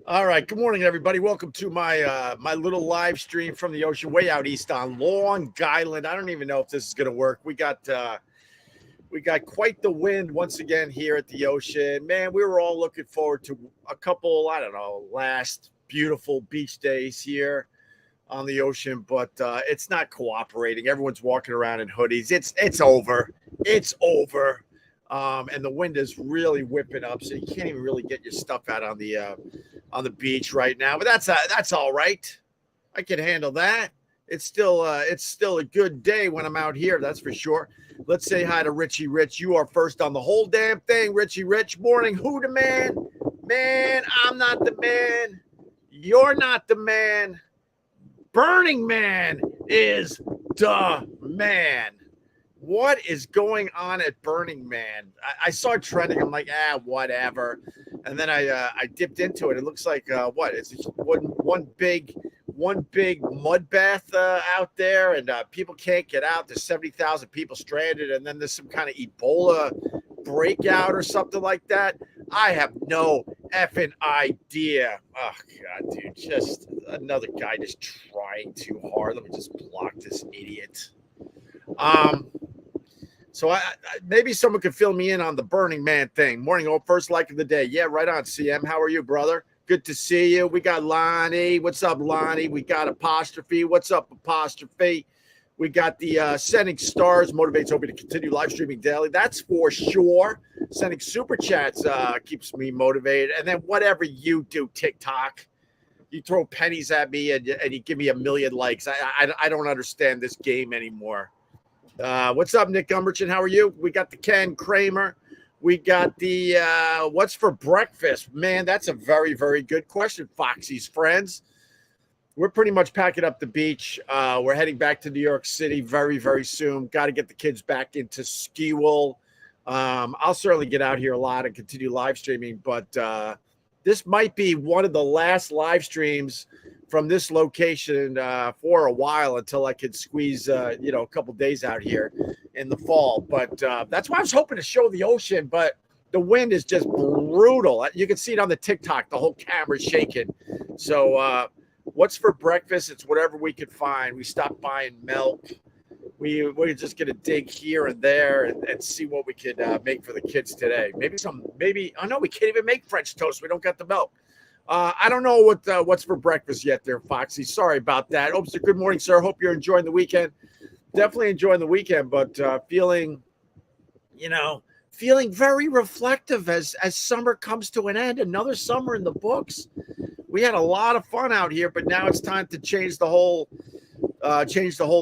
All right. Good morning, everybody. Welcome to my little live stream from the ocean, way out east on Long Island. I don't even know if this is going to work. We got quite the wind once again here at the ocean. Man, we were all looking forward to a couple, I don't know, last beautiful beach days here on the ocean, but it's not cooperating. Everyone's walking around in hoodies. It's over. It's over. And the wind is really whipping up, so you can't even really get your stuff out on the beach right now. But that's all right. I can handle that. It's still a good day when I'm out here. That's for sure. Let's say hi to Richie Rich. You are first on the whole damn thing, Richie Rich. Morning, who the man? Man, I'm not the man. You're not the man. Burning Man is the man. What is going on at Burning Man? I saw it trending. I'm like, whatever. And then I dipped into it. It looks like what? It's one big mud bath out there, and people can't get out. There's 70,000 people stranded, and then there's some kind of Ebola breakout or something like that. I have no effing idea. Oh God, dude, just another guy just trying too hard. Let me just block this idiot. So I maybe someone could fill me in on the Burning Man thing. Morning, first like of the day. Yeah, right on, CM. How are you, brother? Good to see you. We got Lonnie. What's up, Lonnie? We got Apostrophe. What's up, Apostrophe? We got the sending stars motivates Opie to continue live streaming daily. That's for sure. Sending super chats keeps me motivated. And then whatever you do, TikTok, you throw pennies at me and you give me a million likes. I don't understand this game anymore. What's up, Nick Gumberchin? How are you? We got the Ken Kramer. We got the what's for breakfast? Man, that's a very, very good question, Foxy's friends. We're pretty much packing up the beach. We're heading back to New York City very, very soon. Got to get the kids back into school. I'll certainly get out here a lot and continue live streaming, but this might be one of the last live streams from this location for a while until I could squeeze, a couple days out here in the fall. But that's why I was hoping to show the ocean, but the wind is just brutal. You can see it on the TikTok. The whole camera's shaking. So what's for breakfast? It's whatever we could find. We stopped buying milk. We're just going to dig here and there and see what we could make for the kids today. I know we can't even make French toast. We don't got the milk. I don't know what's for breakfast yet there, Foxy. Sorry about that. Oh, so good morning, sir. Hope you're enjoying the weekend. Definitely enjoying the weekend, but feeling very reflective as summer comes to an end. Another summer in the books. We had a lot of fun out here, but now it's time to change the whole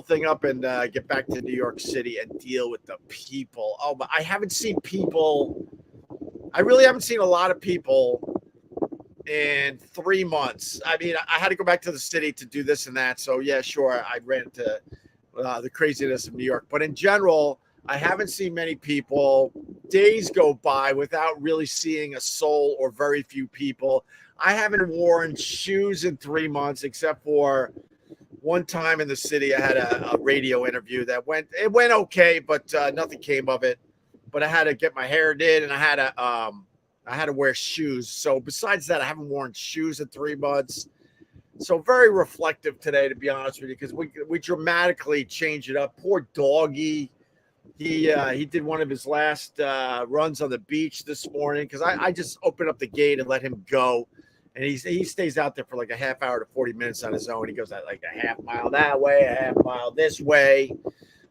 thing up and get back to New York City and deal with the people. Oh, but I haven't seen people. I really haven't seen a lot of people in 3 months. I mean, I had to go back to the city to do this and that. So yeah, sure. I ran into the craziness of New York, but in general, I haven't seen many people. Days go by without really seeing a soul or very few people. I haven't worn shoes in 3 months, except for one time in the city. I had a radio interview that went okay, but nothing came of it. But I had to get my hair did, and I had to wear shoes. So besides that, I haven't worn shoes in 3 months. So very reflective today, to be honest with you, because we dramatically changed it up. Poor doggy. He did one of his last runs on the beach this morning because I just opened up the gate and let him go. And he stays out there for like a half hour to 40 minutes on his own. He goes like a half mile that way, a half mile this way.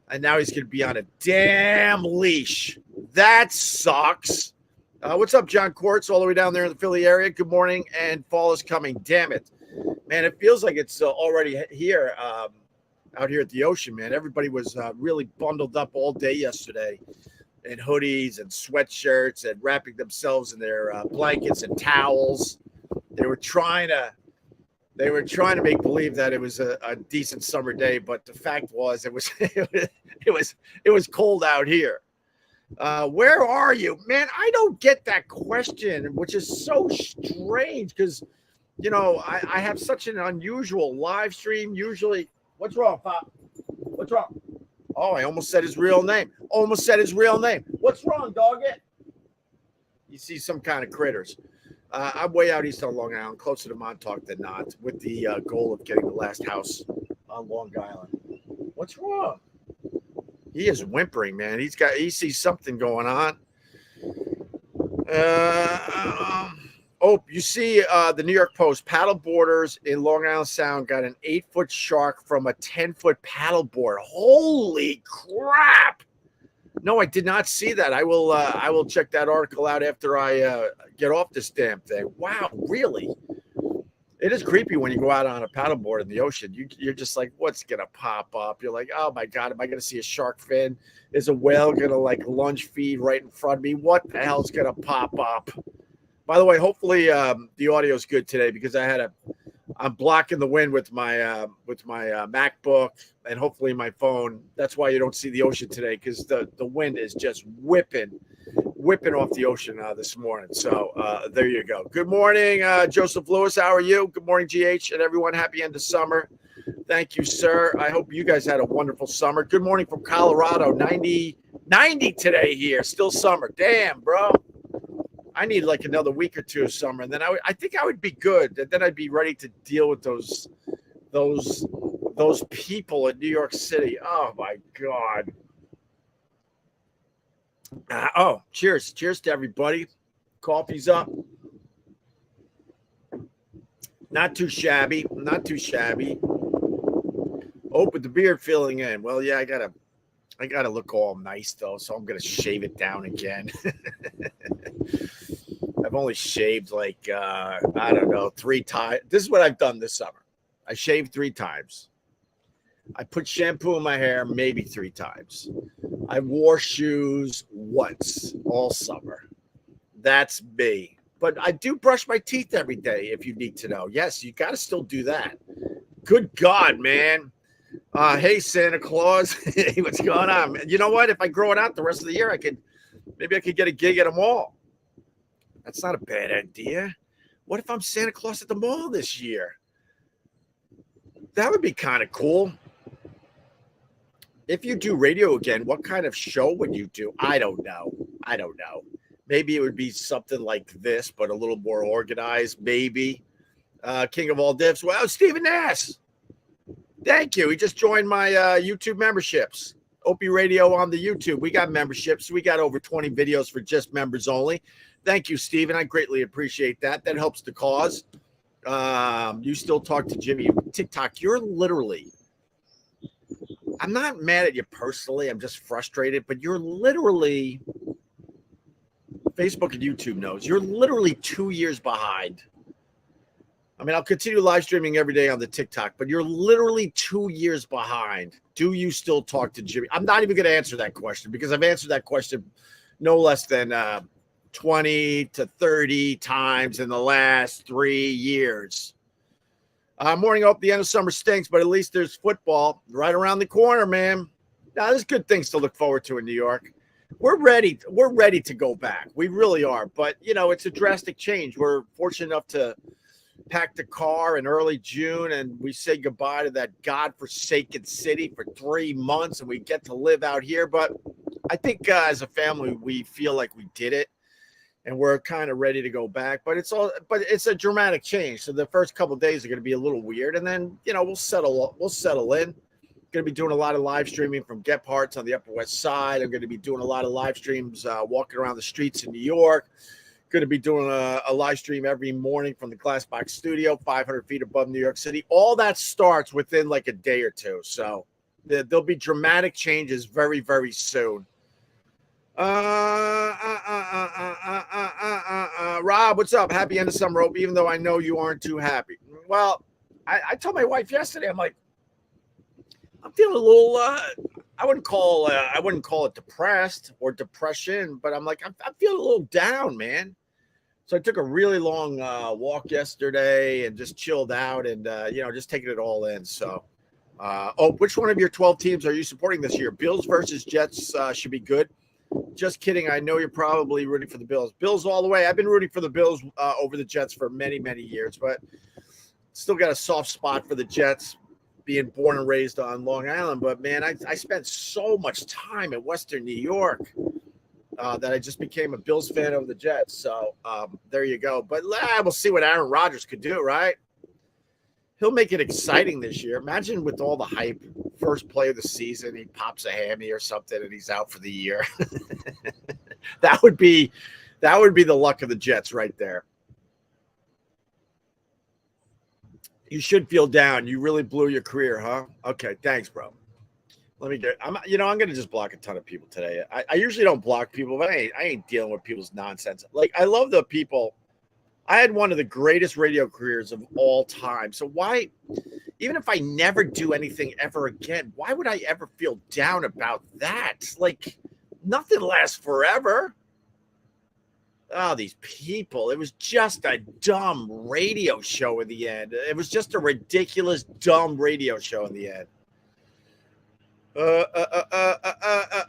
And now he's going to be on a damn leash. That sucks. What's up, John Quartz, all the way down there in the Philly area? Good morning, and fall is coming. Damn it. Man, it feels like it's already here, out here at the ocean, man. Everybody was really bundled up all day yesterday in hoodies and sweatshirts and wrapping themselves in their blankets and towels. They were trying to make believe that it was a decent summer day, but the fact was it was cold out here. Where are you, man? I don't get that question, which is so strange because I have such an unusual live stream. Usually, what's wrong, Pop? What's wrong? Oh, I almost said his real name. What's wrong, doggy? You see some kind of critters. I'm way out east on Long Island, closer to Montauk than not, with the goal of getting the last house on Long Island. What's wrong? He is whimpering, man. He sees something going on. You see the New York Post, paddle boarders in Long Island Sound got an 8-foot shark from a 10-foot paddle board. Holy crap! No, I did not see that. I will check that article out after I get off this damn thing. Wow, really? It is creepy when you go out on a paddleboard in the ocean. You're just like, what's gonna pop up? You're like, oh my god, am I gonna see a shark fin? Is a whale gonna like lunge feed right in front of me? What the hell's gonna pop up? By the way, hopefully the audio is good today because I'm blocking the wind with my MacBook and hopefully my phone. That's why you don't see the ocean today, because the wind is just whipping off the ocean this morning. So there you go. Good morning, Joseph Lewis. How are you? Good morning, GH, and everyone. Happy end of summer. Thank you, sir. I hope you guys had a wonderful summer. Good morning from Colorado. 90 today here. Still summer. Damn, bro. I need like another week or two of summer, and then I think I would be good. And then I'd be ready to deal with those people in New York City. Oh my god. Cheers to everybody. Coffee's up. Not too shabby. Oh, but the beard filling in. Well, yeah, I gotta look all nice though, so I'm gonna shave it down again. I've only shaved like I don't know, 3 times. This is what I've done this summer. I shaved 3 times. I put shampoo in my hair maybe 3 times. I wore shoes once all summer. That's me. But I do brush my teeth every day, if you need to know. Yes, you got to still do that. Good God, man. Hey, Santa Claus. Hey, what's going on? You know what? If I grow it out the rest of the year, maybe I could get a gig at a mall. That's not a bad idea. What if I'm Santa Claus at the mall this year? That would be kind of cool. If you do radio again, what kind of show would you do? I don't know. Maybe it would be something like this, but a little more organized, maybe. King of all divs. Well, Stephen Nass. Thank you. He just joined my YouTube memberships. Opie Radio on the YouTube. We got memberships. We got over 20 videos for just members only. Thank you, Stephen. I greatly appreciate that. That helps the cause. You still talk to Jimmy. TikTok, you're literally, I'm not mad at you personally. I'm just frustrated, but you're literally, Facebook and YouTube knows, you're literally 2 years behind. I mean, I'll continue live streaming every day on the TikTok, but you're literally 2 years behind. Do you still talk to Jimmy? I'm not even going to answer that question because I've answered that question no less than 20 to 30 times in the last 3 years. Morning up, the end of summer stinks, but at least there's football right around the corner, man. Now, there's good things to look forward to in New York. We're ready to go back. We really are. But, it's a drastic change. We're fortunate enough to pack the car in early June, and we say goodbye to that godforsaken city for 3 months, and we get to live out here. But I think as a family, we feel like we did it. And we're kind of ready to go back, but it's a dramatic change. So the first couple of days are going to be a little weird, and then we'll settle in. Going to be doing a lot of live streaming from Gephardt's on the Upper West Side. I'm going to be doing a lot of live streams walking around the streets in New York. Going to be doing a live stream every morning from the Glassbox Studio, 500 feet above New York City. All that starts within like a day or two. So there'll be dramatic changes very, very soon. Rob, what's up? Happy end of summer, Opie, even though I know you aren't too happy. Well, I told my wife yesterday, I'm like, I'm feeling a little, I wouldn't call it depressed or depression, but I'm like, I'm feeling a little down, man. So I took a really long walk yesterday and just chilled out and, just taking it all in. So, which one of your 12 teams are you supporting this year? Bills versus Jets should be good. Just kidding. I know you're probably rooting for the Bills. Bills all the way. I've been rooting for the Bills over the Jets for many, many years, but still got a soft spot for the Jets, being born and raised on Long Island. But, man, I spent so much time in Western New York. that I just became a Bills fan of the Jets. So there you go. But we'll see what Aaron Rodgers could do, right? He'll make it exciting this year. Imagine with all the hype, first play of the season, he pops a hammy or something and he's out for the year. That would be the luck of the Jets right there. You should feel down. You really blew your career, huh? Okay, thanks, bro. Let me get. I'm going to just block a ton of people today. I usually don't block people, but I ain't dealing with people's nonsense. Like, I love the people. I had one of the greatest radio careers of all time. So why, even if I never do anything ever again, why would I ever feel down about that? Like, nothing lasts forever. Oh, these people. It was just a dumb radio show in the end. It was just a ridiculous, dumb radio show in the end.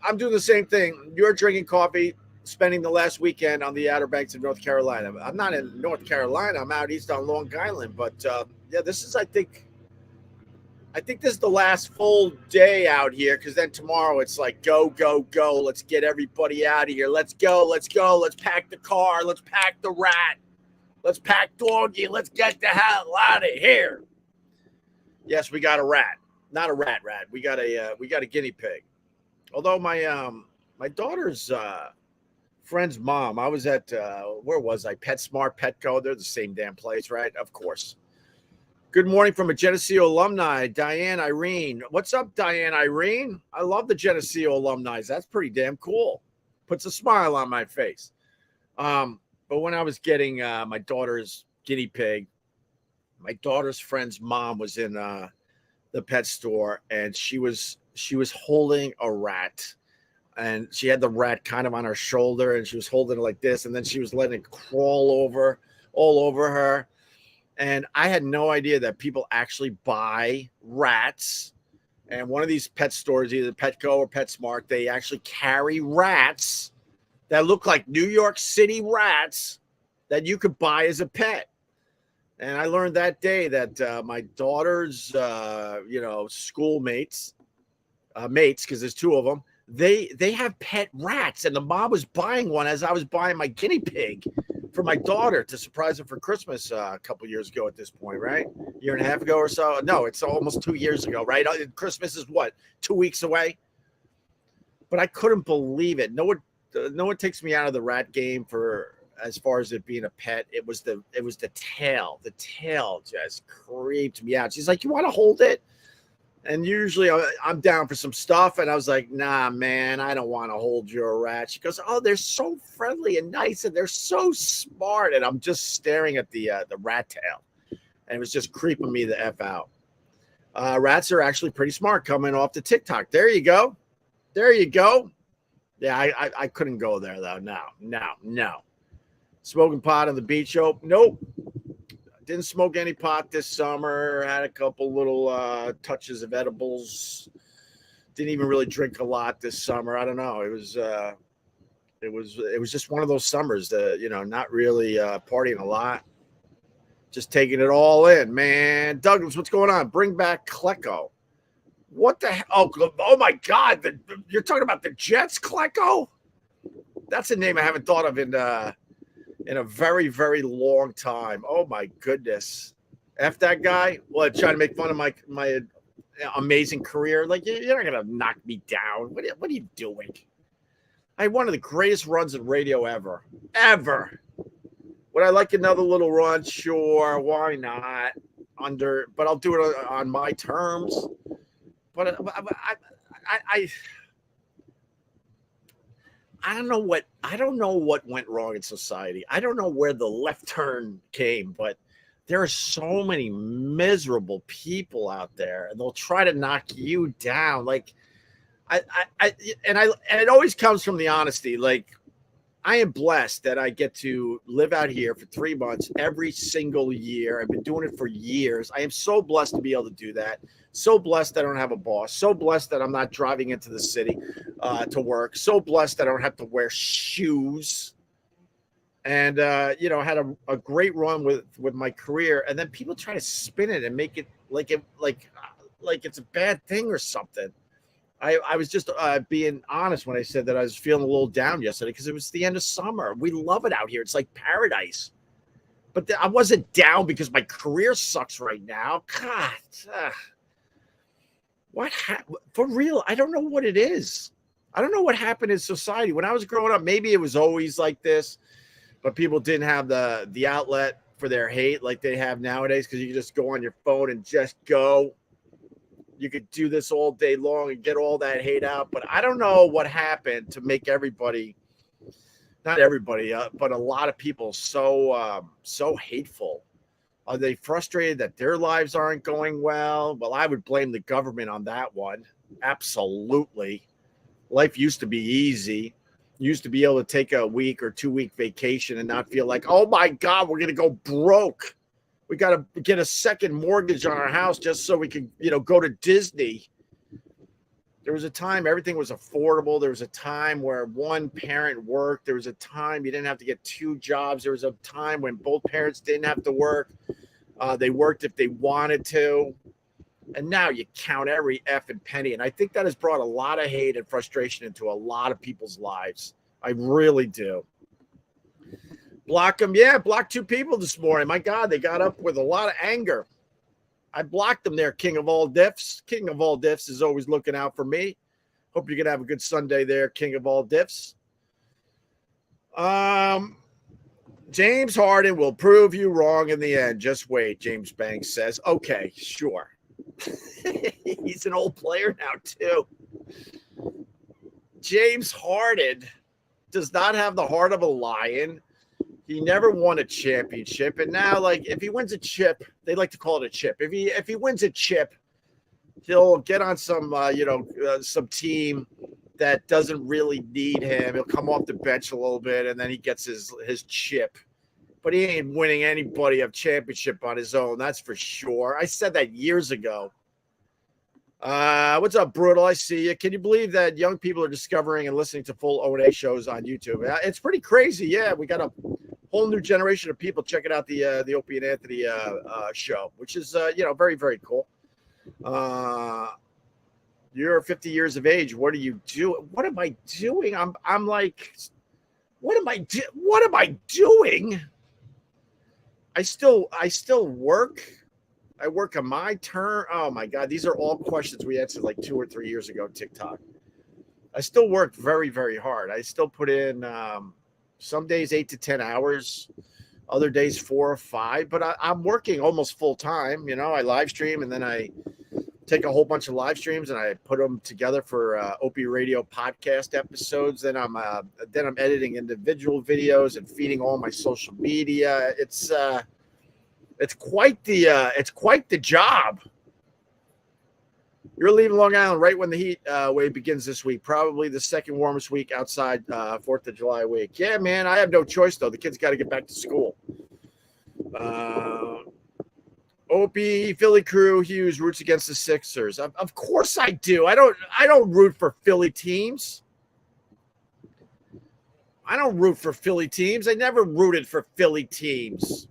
I'm doing the same thing. You're drinking coffee, spending the last weekend on the Outer Banks of North Carolina. I'm not in North Carolina. I'm out east on Long Island. But, yeah, this is, I think this is the last full day out here, because then tomorrow it's like go, go, go. Let's get everybody out of here. Let's go. Let's go. Let's pack the car. Let's pack the rat. Let's pack Doggy. Let's get the hell out of here. Yes, we got a rat. Not a rat. We got a guinea pig. Although my daughter's friend's mom, I was at where was I? PetSmart, Petco. They're the same damn place, right? Of course. Good morning from a Geneseo alumni, Diane Irene. What's up, Diane Irene? I love the Geneseo alumni. That's pretty damn cool. Puts a smile on my face. But when I was getting my daughter's guinea pig, my daughter's friend's mom was in the pet store, and she was holding a rat, and she had the rat kind of on her shoulder, and she was holding it like this, and then she was letting it crawl all over her. And I had no idea that people actually buy rats. And one of these pet stores, either Petco or PetSmart, they actually carry rats that look like New York City rats that you could buy as a pet. And I learned that day that my daughter's, schoolmates, mates, because there's two of them, they have pet rats. And the mom was buying one as I was buying my guinea pig for my daughter to surprise her for Christmas a couple years ago at this point, right? Year and a half ago or so. No, it's almost 2 years ago, right? Christmas is what, 2 weeks away? But I couldn't believe it. No one takes me out of the rat game for as far as it being a pet. It was the tail. The tail just creeped me out. She's like, "You want to hold it?" And usually I'm down for some stuff. And I was like, "Nah, man, I don't want to hold your rat." She goes, "Oh, they're so friendly and nice, and they're so smart." And I'm just staring at the rat tail. And it was just creeping me the F out. Rats are actually pretty smart coming off the TikTok. There you go. Yeah, I couldn't go there, though. No. Smoking pot on the beach. Oh, nope. Didn't smoke any pot this summer. Had a couple little touches of edibles. Didn't even really drink a lot this summer. I don't know. It was just one of those summers that, not really partying a lot. Just taking it all in, man. Douglas, what's going on? Bring back Klecko. What the hell? Oh my God. You're talking about the Jets, Klecko? That's a name I haven't thought of in a very, very long time. Oh my goodness. F that guy. What, trying to make fun of my amazing career? Like, you're not gonna knock me down. What are you doing? I had one of the greatest runs in radio ever. Would I like another little run? Sure, why not? But I'll do it on my terms. But I don't know what went wrong in society. I don't know where the left turn came, but there are so many miserable people out there, and they'll try to knock you down. Like, and it always comes from the honesty. Like, I am blessed that I get to live out here for 3 months every single year. I've been doing it for years. I am so blessed to be able to do that. So blessed that I don't have a boss. So blessed that I'm not driving into the city to work. So blessed that I don't have to wear shoes. And, I had a great run with my career. And then people try to spin it and make it like it's a bad thing or something. I was just being honest when I said that I was feeling a little down yesterday because it was the end of summer. We love it out here. It's like paradise. But I wasn't down because my career sucks right now. God, what for real? I don't know what it is. I don't know what happened in society. When I was growing up, maybe it was always like this, but people didn't have the outlet for their hate like they have nowadays because you can just go on your phone and just go. You could do this all day long and get all that hate out. But I don't know what happened to make everybody, not everybody, but a lot of people so hateful. Are they frustrated that their lives aren't going well? Well, I would blame the government on that one. Absolutely. Life used to be easy. You used to be able to take a week or 2 week vacation and not feel like, oh my God, we're going to go broke. We got to get a second mortgage on our house just so we can, go to Disney. There was a time everything was affordable. There was a time where one parent worked. There was a time you didn't have to get 2 jobs. There was a time when both parents didn't have to work. They worked if they wanted to. And now you count every effing penny. And I think that has brought a lot of hate and frustration into a lot of people's lives. I really do. Block them. Yeah, blocked 2 people this morning. My God, they got up with a lot of anger. I blocked them there, King of all diffs. King of all diffs is always looking out for me. Hope you're going to have a good Sunday there, King of all diffs. James Harden will prove you wrong in the end. Just wait, James Banks says. Okay, sure. He's an old player now, too. James Harden does not have the heart of a lion. He never won a championship. And now, if he wins a chip, they like to call it a chip. If he wins a chip, he'll get on some, some team that doesn't really need him. He'll come off the bench a little bit, and then he gets his chip. But he ain't winning anybody a championship on his own, that's for sure. I said that years ago. What's up, Brutal? I see you. Can you believe that young people are discovering and listening to full O&A shows on YouTube? It's pretty crazy. Yeah, we got a whole new generation of people checking out the Opie and Anthony show, which is very, very cool. You're 50 years of age. What are you doing? What am I doing? I'm like, what am I doing? I still work. I work on my turn. Oh my God. These are all questions we answered like 2 or 3 years ago, TikTok. I still work very, very hard. I still put in some days 8 to 10 hours, other days 4 or 5, but I'm working almost full time. I live stream and then I take a whole bunch of live streams and I put them together for Opie Radio podcast episodes. Then I'm editing individual videos and feeding all my social media. It's quite the job. You're leaving Long Island right when the heat wave begins this week. Probably the second warmest week outside 4th of July week. Yeah, man, I have no choice though. The kids got to get back to school. Opie, Philly crew, Hughes roots against the Sixers. Of course I do. I don't root for Philly teams. I don't root for Philly teams. I never rooted for Philly teams.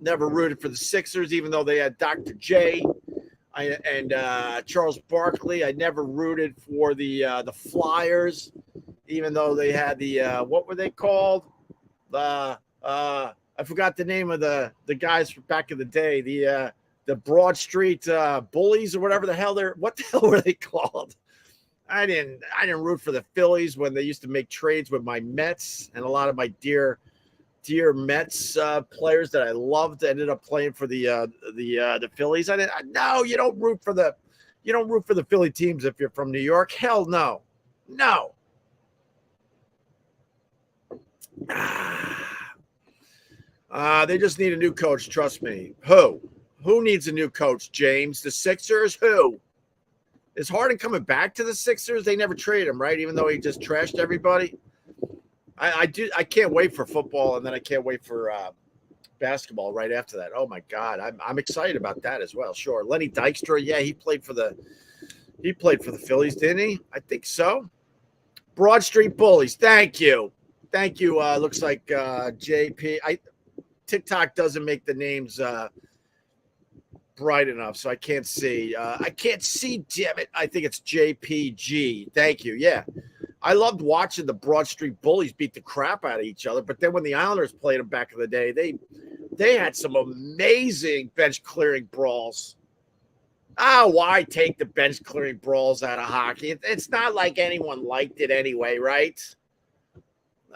Never rooted for the Sixers, even though they had Dr. J and Charles Barkley. I never rooted for the Flyers, even though they had the what were they called? I forgot the name of the guys from back in the day. The Broad Street Bullies or whatever the hell what the hell were they called? I didn't root for the Phillies when they used to make trades with my Mets, and a lot of my dear Mets players that I loved ended up playing for the Phillies. No, you don't root for the Philly teams if you're from New York. Hell no. They just need a new coach. Trust me. Who needs a new coach, James? The Sixers? Who? Is Harden coming back to the Sixers? They never traded him, right? Even though he just trashed everybody. I can't wait for football, and then I can't wait for basketball right after that. Oh my God, I'm excited about that as well. Sure, Lenny Dykstra, yeah, he played for the Phillies, didn't he? I think so. Broad Street Bullies. Thank you. Looks like JP. TikTok doesn't make the names bright enough, so I can't see. I can't see, damn it. I think it's JPG. Thank you. Yeah. I loved watching the Broad Street Bullies beat the crap out of each other, but then when the Islanders played them back in the day, they had some amazing bench clearing brawls. Why take the bench clearing brawls out of hockey? It's not like anyone liked it anyway, right?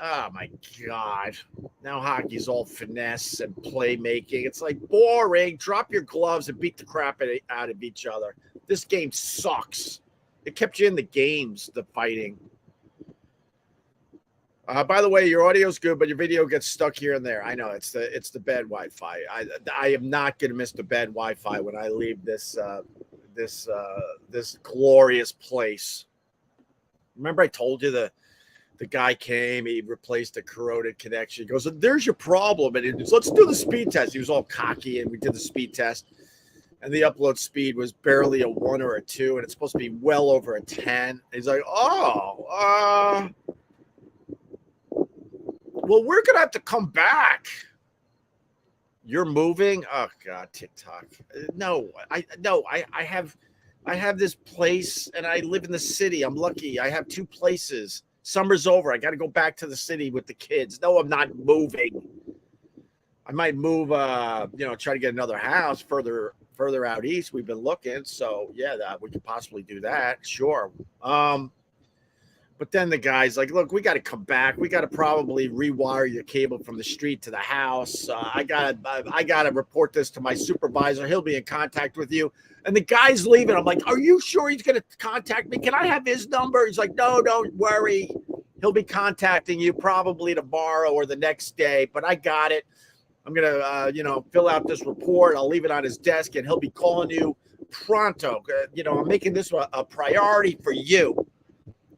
Oh my God. Now hockey's all finesse and playmaking. It's like boring. Drop your gloves and beat the crap out of each other. This game sucks. It kept you in the games, the fighting. By the way, your audio's good, but your video gets stuck here and there. I know it's the bad Wi-Fi. I am not going to miss the bad Wi-Fi when I leave this glorious place. Remember I told you the guy came, he replaced the corroded connection. He goes, there's your problem. And he goes, let's do the speed test. He was all cocky, and we did the speed test. And the upload speed was barely a 1 or a 2, and it's supposed to be well over a 10. He's like, well, we're going to have to come back. You're moving? Oh, God, TikTok. No, I have this place, and I live in the city. I'm lucky. I have 2 places. Summer's over. I got to go back to the city with the kids. No, I'm not moving. I might move, try to get another house further out east. We've been looking. So, yeah, we could possibly do that. Sure. But then the guy's like, look, we got to come back. We got to probably rewire your cable from the street to the house. I got to report this to my supervisor. He'll be in contact with you. And the guy's leaving. I'm like, are you sure he's going to contact me? Can I have his number? He's like, no, don't worry. He'll be contacting you probably tomorrow or the next day. But I got it. I'm going to, fill out this report. I'll leave it on his desk, and he'll be calling you pronto. I'm making this a priority for you.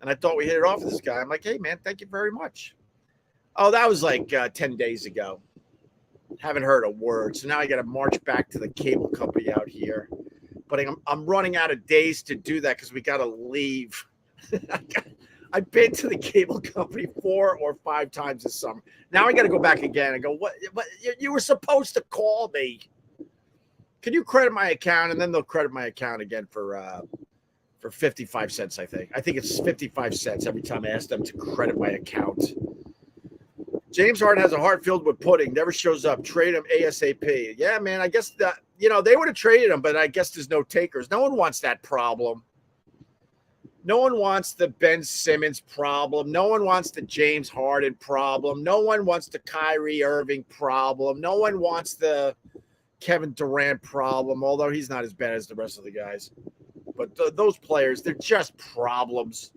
And I thought we hit it off with this guy. I'm like, hey, man, thank you very much. Oh, that was like 10 days ago. Haven't heard a word. So now I got to march back to the cable company out here. But I'm running out of days to do that because we got to leave. I've been to the cable company 4 or 5 times this summer. Now I got to go back again and go, what? You were supposed to call me. Can you credit my account? And then they'll credit my account again for 55 cents, I think. I think it's 55 cents every time I ask them to credit my account. James Harden has a heart filled with pudding, never shows up. Trade him ASAP. Yeah, man, I guess that, they would have traded him, but I guess there's no takers. No one wants that problem. No one wants the Ben Simmons problem. No one wants the James Harden problem. No one wants the Kyrie Irving problem. No one wants the Kevin Durant problem, although he's not as bad as the rest of the guys. But those players, they're just problems.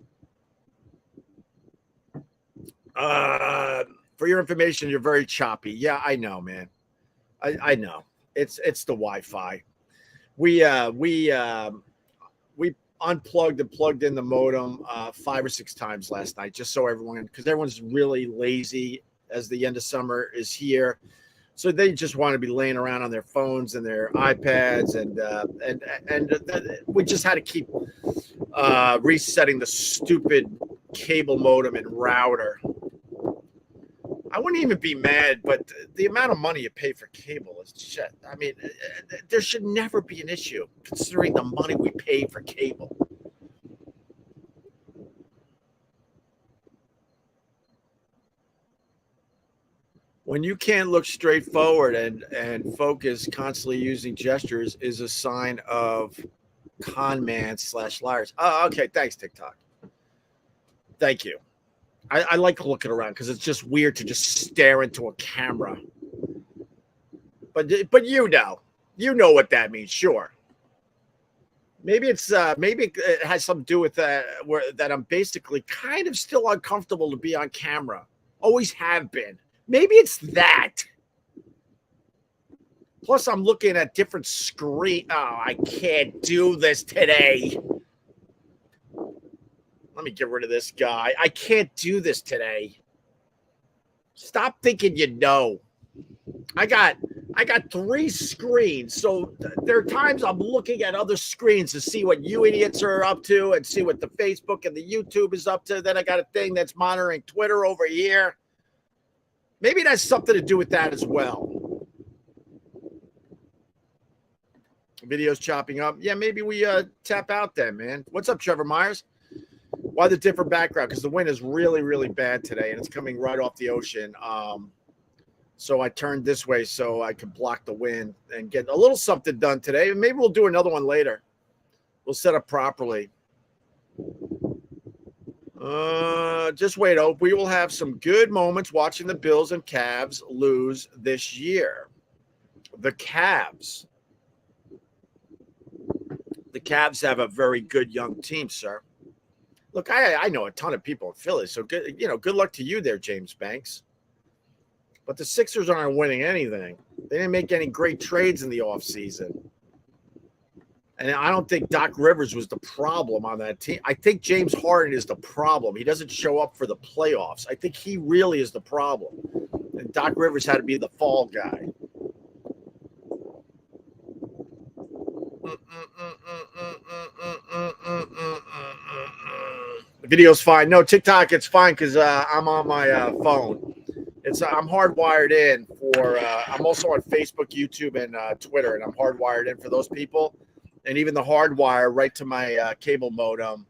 For your information, you're very choppy. Yeah, I know, man. I know. It's the Wi-Fi. We unplugged and plugged in the modem 5 or 6 times last night, just so because everyone's really lazy as the end of summer is here. So they just want to be laying around on their phones and their iPads, and we just had to keep resetting the stupid cable modem and router. I wouldn't even be mad, but the amount of money you pay for cable is shit. I mean, there should never be an issue considering the money we pay for cable. When you can't look straight forward and focus, constantly using gestures is a sign of con man / liars. Oh, okay. Thanks, TikTok. Thank you. I like looking around because it's just weird to just stare into a camera. But you know what that means, sure. Maybe it has something to do with that I'm basically kind of still uncomfortable to be on camera. Always have been. Maybe it's that. Plus, I'm looking at different screen. Oh, I can't do this today. Let me get rid of this guy. I can't do this today. Stop thinking you know. I got 3 screens. So there are times I'm looking at other screens to see what you idiots are up to and see what the Facebook and the YouTube is up to. Then I got a thing that's monitoring Twitter over here. Maybe it has something to do with that as well. Video's chopping up. Yeah, maybe we tap out then, man. What's up, Trevor Myers? Why the different background? Because the wind is really, really bad today, and it's coming right off the ocean. So I turned this way so I could block the wind and get a little something done today. Maybe we'll do another one later. We'll set up properly. Just wait, Ope. We will have some good moments watching the Bills and Cavs lose this year. The Cavs have a very good young team, sir. Look, I know a ton of people in Philly, so good luck to you there, James Banks. But the Sixers aren't winning anything. They didn't make any great trades in the offseason. And I don't think Doc Rivers was the problem on that team. I think James Harden is the problem. He doesn't show up for the playoffs. I think he really is the problem. And Doc Rivers had to be the fall guy. The video's fine. No, TikTok, it's fine because I'm on my phone. I'm hardwired in for. I'm also on Facebook, YouTube, and Twitter, and I'm hardwired in for those people. And even the hardwire right to my cable modem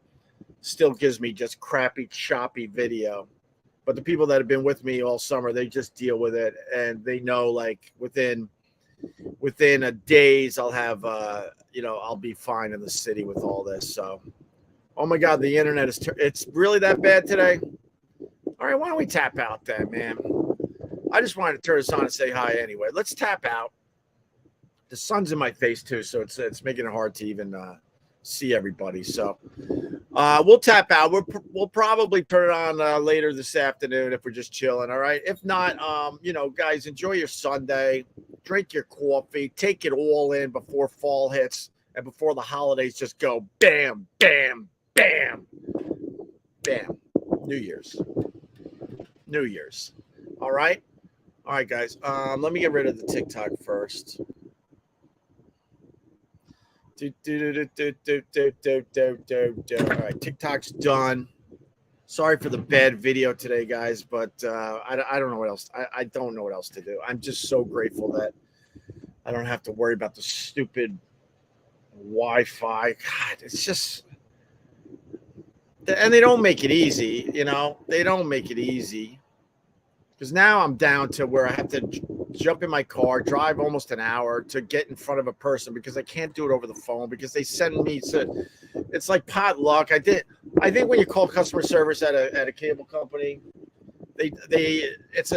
still gives me just crappy, choppy video. But the people that have been with me all summer, they just deal with it, and they know like within a days I'll have I'll be fine in the city with all this. So, oh my God, the internet it's really that bad today. All right, why don't we tap out then, man? I just wanted to turn this on and say hi anyway. Let's tap out. The sun's in my face too, so it's making it hard to even see everybody. So we'll tap out. We'll probably turn it on later this afternoon if we're just chilling. All right. If not, guys, enjoy your Sunday. Drink your coffee. Take it all in before fall hits and before the holidays just go bam, bam, bam, bam. New Year's. All right. All right, guys. Let me get rid of the TikTok first. All right, TikTok's done. Sorry for the bad video today, guys, but I don't know what else. I don't know what else to do. I'm just so grateful that I don't have to worry about the stupid Wi-Fi. God, it's just, and they don't make it easy. They don't make it easy. Because now I'm down to where I have to jump in my car, drive almost an hour to get in front of a person because I can't do it over the phone because they send me to. It's like pot luck. I think when you call customer service at a cable company, it's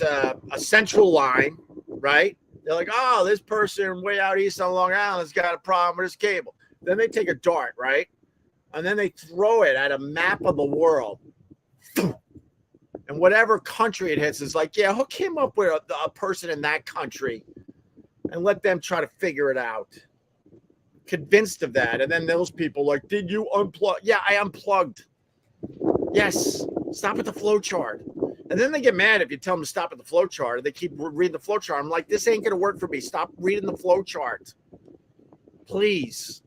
a central line, right? They're like, oh, this person way out east on Long Island's got a problem with his cable. Then they take a dart, right, and then they throw it at a map of the world. And whatever country it hits is like, yeah, hook him up with a person in that country and let them try to figure it out. Convinced of that. And then those people like, did you unplug? Yeah, I unplugged. Yes. Stop at the flow chart. And then they get mad if you tell them to stop at the flow chart. They keep reading the flow chart. I'm like, this ain't going to work for me. Stop reading the flow chart. Please.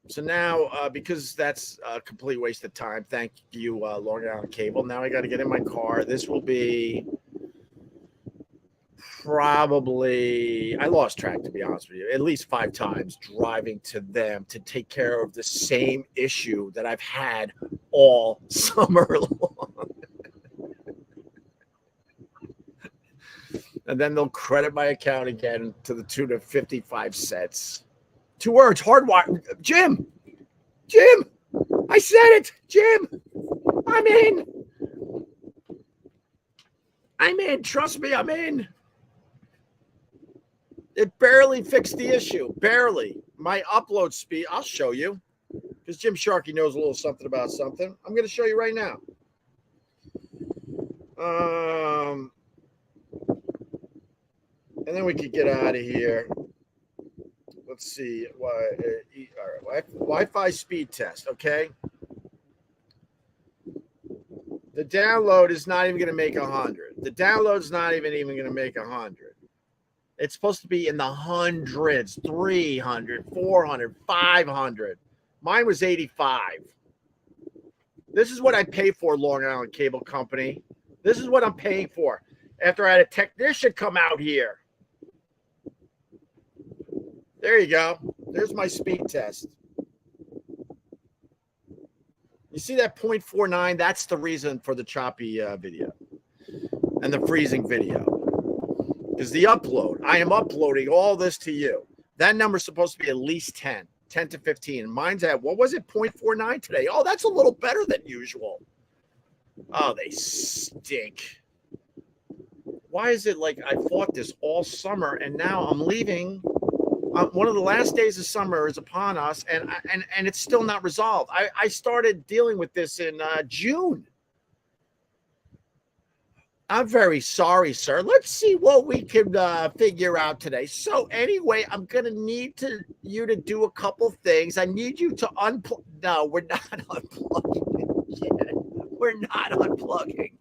So now, because that's a complete waste of time, thank you, Long Island Cable. Now I got to get in my car. This will be probably, I lost track, to be honest with you, at least 5 times driving to them to take care of the same issue that I've had all summer long. And then they'll credit my account again to the tune of 55 cents. 2 words, hardwire. Jim, I said it. Jim, I'm in. Trust me, I'm in. It barely fixed the issue. Barely. My upload speed, I'll show you. Because Jim Sharkey knows a little something about something. I'm going to show you right now. And then we could get out of here. Let's see. All right. Wi-Fi speed test. Okay. The download is not even going to make 100. The download is not even going to make 100. It's supposed to be in the hundreds, 300, 400, 500. Mine was 85. This is what I pay for, Long Island Cable Company. This is what I'm paying for. After I had a technician come out here. There you go. There's my speed test. You see that 0.49? That's the reason for the choppy video and the freezing video. Because the upload, I am uploading all this to you. That number's supposed to be at least 10 to 15. Mine's at, what was it, 0.49 today? Oh, that's a little better than usual. Oh, they stink. Why is it like I fought this all summer and now I'm leaving? One of the last days of summer is upon us, and it's still not resolved. I started dealing with this in June. I'm very sorry, sir. Let's see what we can figure out today. So anyway, I'm gonna need you to do a couple things. I need you to unplug. No, we're not unplugging yet. We're not unplugging.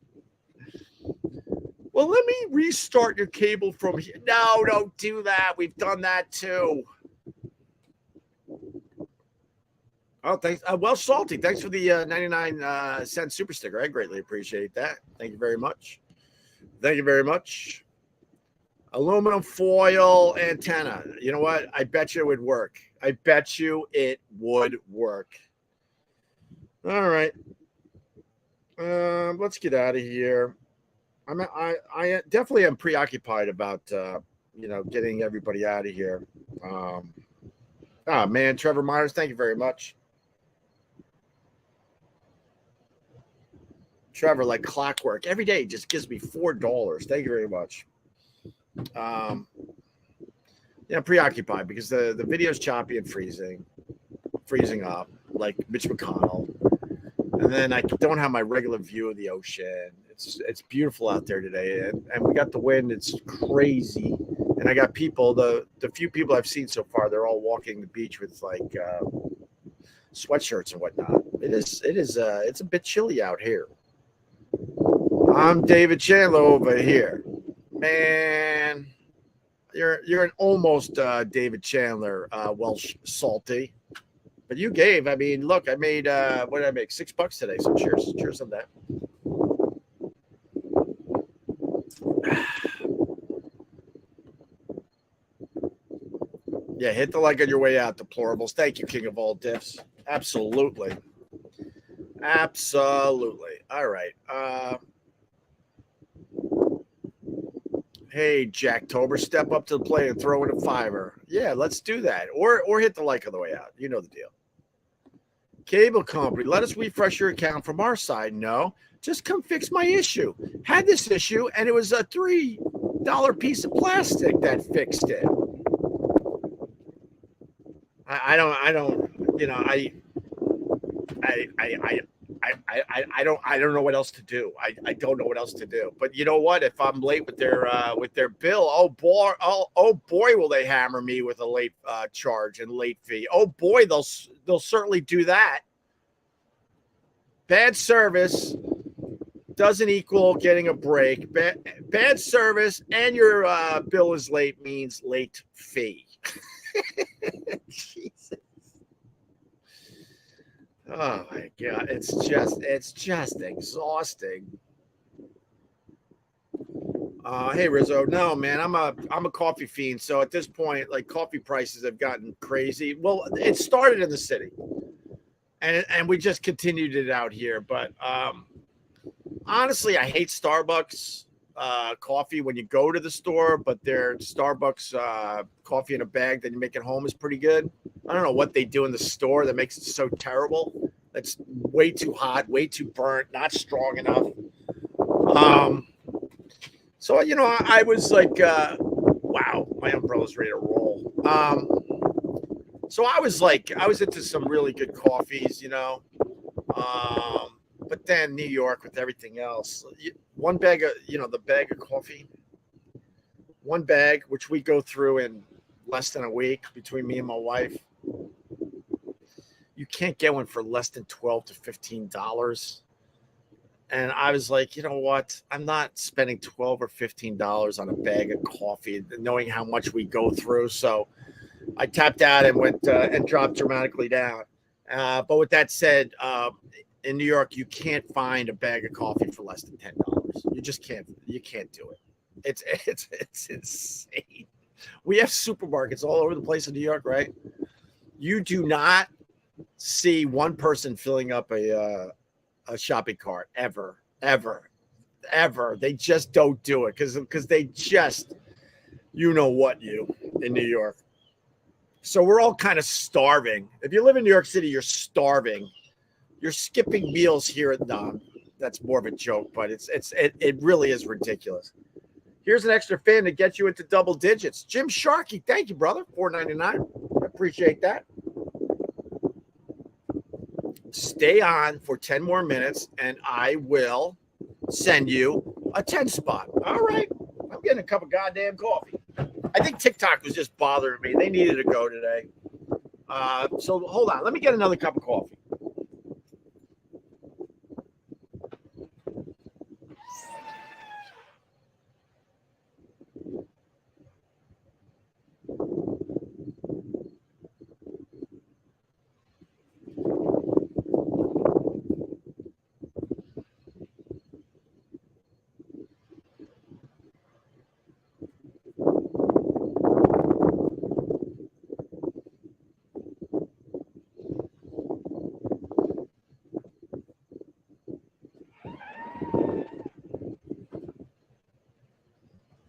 Well, let me restart your cable from here. No, don't do that. We've done that too. Oh, thanks. Well, Salty, thanks for the 99-cent super sticker. I greatly appreciate that. Thank you very much. Thank you very much. Aluminum foil antenna. You know what? I bet you it would work. I bet you it would work. All right. Let's get out of here. I definitely am preoccupied about getting everybody out of here. Man, Trevor Myers, thank you very much. Trevor, like clockwork, every day just gives me $4. Thank you very much. I'm preoccupied because the video's choppy and freezing up, like Mitch McConnell. And then I don't have my regular view of the ocean. It's beautiful out there today, and we got the wind. It's crazy, and I got people. The few people I've seen so far, they're all walking the beach with like sweatshirts and whatnot. It's a bit chilly out here. I'm David Chandler over here, man. You're an almost David Chandler, Welsh Salty. But you gave. I mean, look, I made what did I make? $6 today. So cheers on that. Yeah, hit the like on your way out, deplorables. Thank you, King of all diffs. Absolutely. All right. Hey, Jack Tober, step up to the plate and throw in a fiver. Yeah, let's do that. Or hit the like on the way out. You know the deal. Cable company, let us refresh your account from our side. No, just come fix my issue. Had this issue, and it was a $3 piece of plastic that fixed it. I don't know what else to do. I don't know what else to do. But you know what? If I'm late with their bill, oh boy, will they hammer me with a late charge and late fee. Oh boy, they'll certainly do that. Bad service doesn't equal getting a break. Bad service and your bill is late means late fee. Jesus. Oh my God, it's just exhausting. Hey Rizzo, no man, I'm a coffee fiend. So at this point, like coffee prices have gotten crazy. Well, it started in the city, and we just continued it out here. But honestly, I hate Starbucks coffee when you go to the store, but their Starbucks coffee in a bag that you make at home is pretty good. I don't know what they do in the store that makes it so terrible. It's way too hot, way too burnt, not strong enough. So, I was like, wow, my umbrella's ready to roll. So I was into some really good coffees, but then New York with everything else, one bag of, the bag of coffee, one bag, which we go through in less than a week between me and my wife. You can't get one for less than $12 to $15. And I was like, you know what? I'm not spending $12 or $15 on a bag of coffee, knowing how much we go through. So I tapped out and went and dropped dramatically down. But with that said, in New York, you can't find a bag of coffee for less than $10. You just can't. You can't do it. It's insane. We have supermarkets all over the place in New York, right? You do not see one person filling up a shopping cart ever, ever, ever. They just don't do it because they just, you know what, you in New York. So we're all kind of starving. If you live in New York City, you're starving. You're skipping meals here at that's more of a joke, but it really is ridiculous. Here's an extra fan to get you into double digits. Jim Sharkey, thank you, brother. $4.99. I appreciate that. Stay on for 10 more minutes, and I will send you a 10 spot. All right. I'm getting a cup of goddamn coffee. I think TikTok was just bothering me. They needed to go today. So hold on. Let me get another cup of coffee.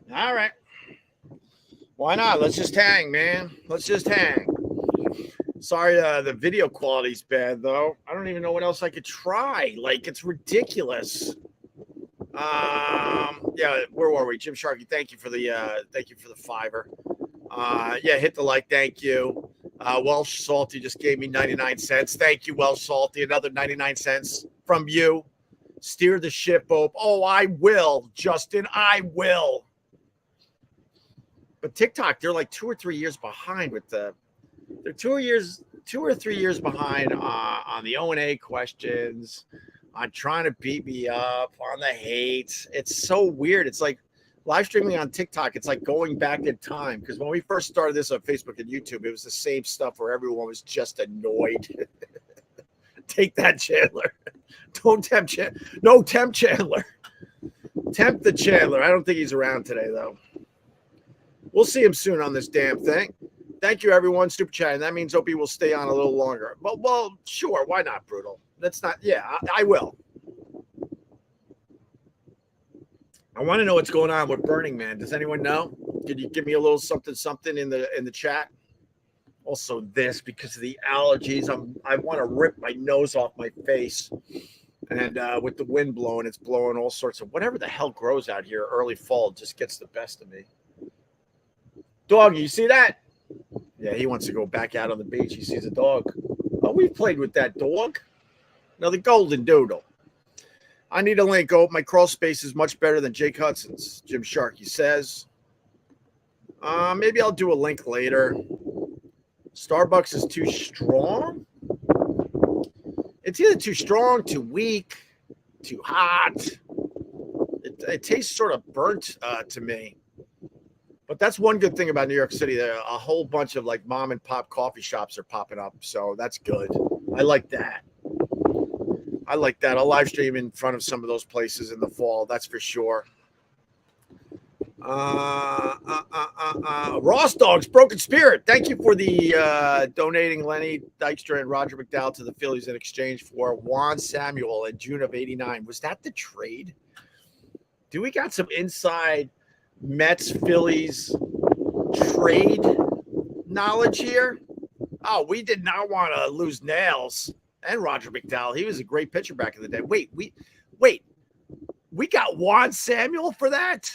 All right. Why not? Let's just hang, man. Let's just hang. Sorry, the video quality's bad, though. I don't even know what else I could try. Like, it's ridiculous. Yeah, where were we? Jim Sharkey, thank you for the fiver. Yeah, hit the like, thank you. Welsh Salty just gave me 99 cents. Thank you, Welsh Salty. Another 99 cents from you. Steer the ship, Ope. Oh, I will, Justin. I will. But TikTok, they're like 2 or 3 years behind with they're 2 or 3 years behind on the O&A questions, on trying to beat me up, on the hate. It's so weird. It's like live streaming on TikTok. It's like going back in time, because when we first started this on Facebook and YouTube, it was the same stuff where everyone was just annoyed. Take that, Chandler. Don't tempt Chandler. No, tempt Chandler. Tempt the Chandler. I don't think he's around today, though. We'll see him soon on this damn thing. Thank you, everyone. Super chatting. That means Opie will stay on a little longer. Well, sure. Why not, Brutal? That's not. Yeah, I will. I want to know what's going on with Burning Man. Does anyone know? Could you give me a little something in the chat? Also, this, because of the allergies, I want to rip my nose off my face. And with the wind blowing, it's blowing all sorts of whatever the hell grows out here. Early fall just gets the best of me. Dog, you see that? Yeah, he wants to go back out on the beach. He sees a dog. Oh, we've played with that dog. Now, the golden doodle. I need a link. Oh, my crawl space is much better than Jake Hudson's, Jim Sharkey says. Maybe I'll do a link later. Starbucks is too strong. It's either too strong, too weak, too hot. It tastes sort of burnt to me. But that's one good thing about New York City. There are a whole bunch of like mom and pop coffee shops are popping up. So that's good. I like that. I'll live stream in front of some of those places in the fall. That's for sure. Ross Dogs, Broken Spirit. Thank you for the donating Lenny Dykstra and Roger McDowell to the Phillies in exchange for Juan Samuel in June of '89. Was that the trade? Do we got some inside Mets Phillies trade knowledge here? Oh, we did not want to lose Nails and Roger McDowell. He was a great pitcher back in the day. Wait, we got Juan Samuel for that?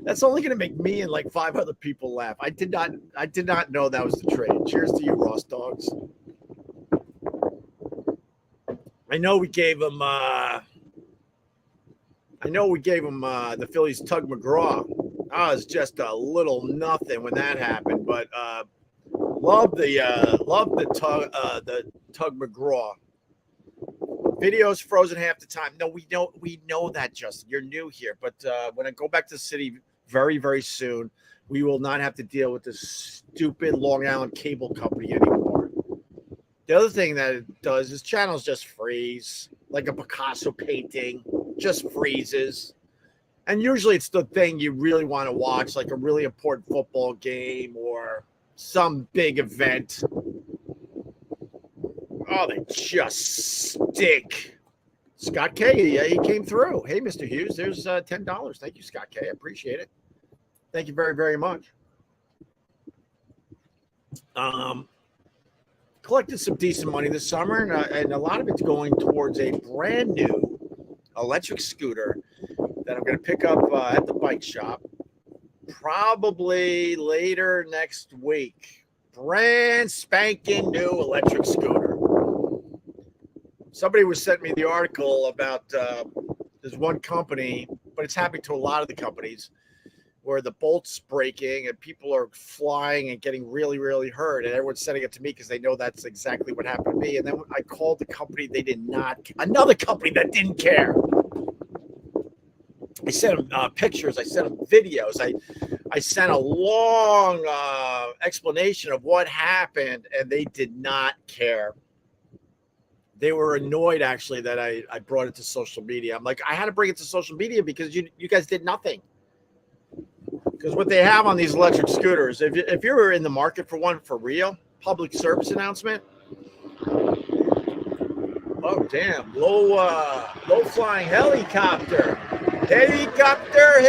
That's only going to make me and like 5 other people laugh. I did not know that was the trade. Cheers to you, Ross Dogs. I know we gave him the Phillies Tug McGraw. I was just a little nothing when that happened, but love the Tug McGraw. Videos frozen half the time. No, we know that, Justin. You're new here, but when I go back to the city very, very soon, we will not have to deal with this stupid Long Island cable company anymore. The other thing that it does is channels just freeze, like a Picasso painting, just freezes. And usually it's the thing you really want to watch, like a really important football game or some big event. Oh, they just stink. Scott K, he came through. Hey, Mr. Hughes, there's $10. Thank you, Scott K. I appreciate it. Thank you very, very much. Collected some decent money this summer, and a lot of it's going towards a brand new electric scooter that I'm going to pick up at the bike shop probably later next week. Brand spanking new electric scooter. Somebody was sending me the article about there's one company, but it's happening to a lot of the companies, where the bolt's breaking and people are flying and getting really, really hurt. And everyone's sending it to me because they know that's exactly what happened to me. And then I called the company. They did not. Another company that didn't care. I sent them pictures. I sent them videos. I sent a long explanation of what happened, and they did not care. They were annoyed, actually, that I brought it to social media. I'm like, I had to bring it to social media because you guys did nothing. Because what they have on these electric scooters, if you're in the market for one for real, public service announcement. Oh, damn. Low flying helicopter. Helicopter.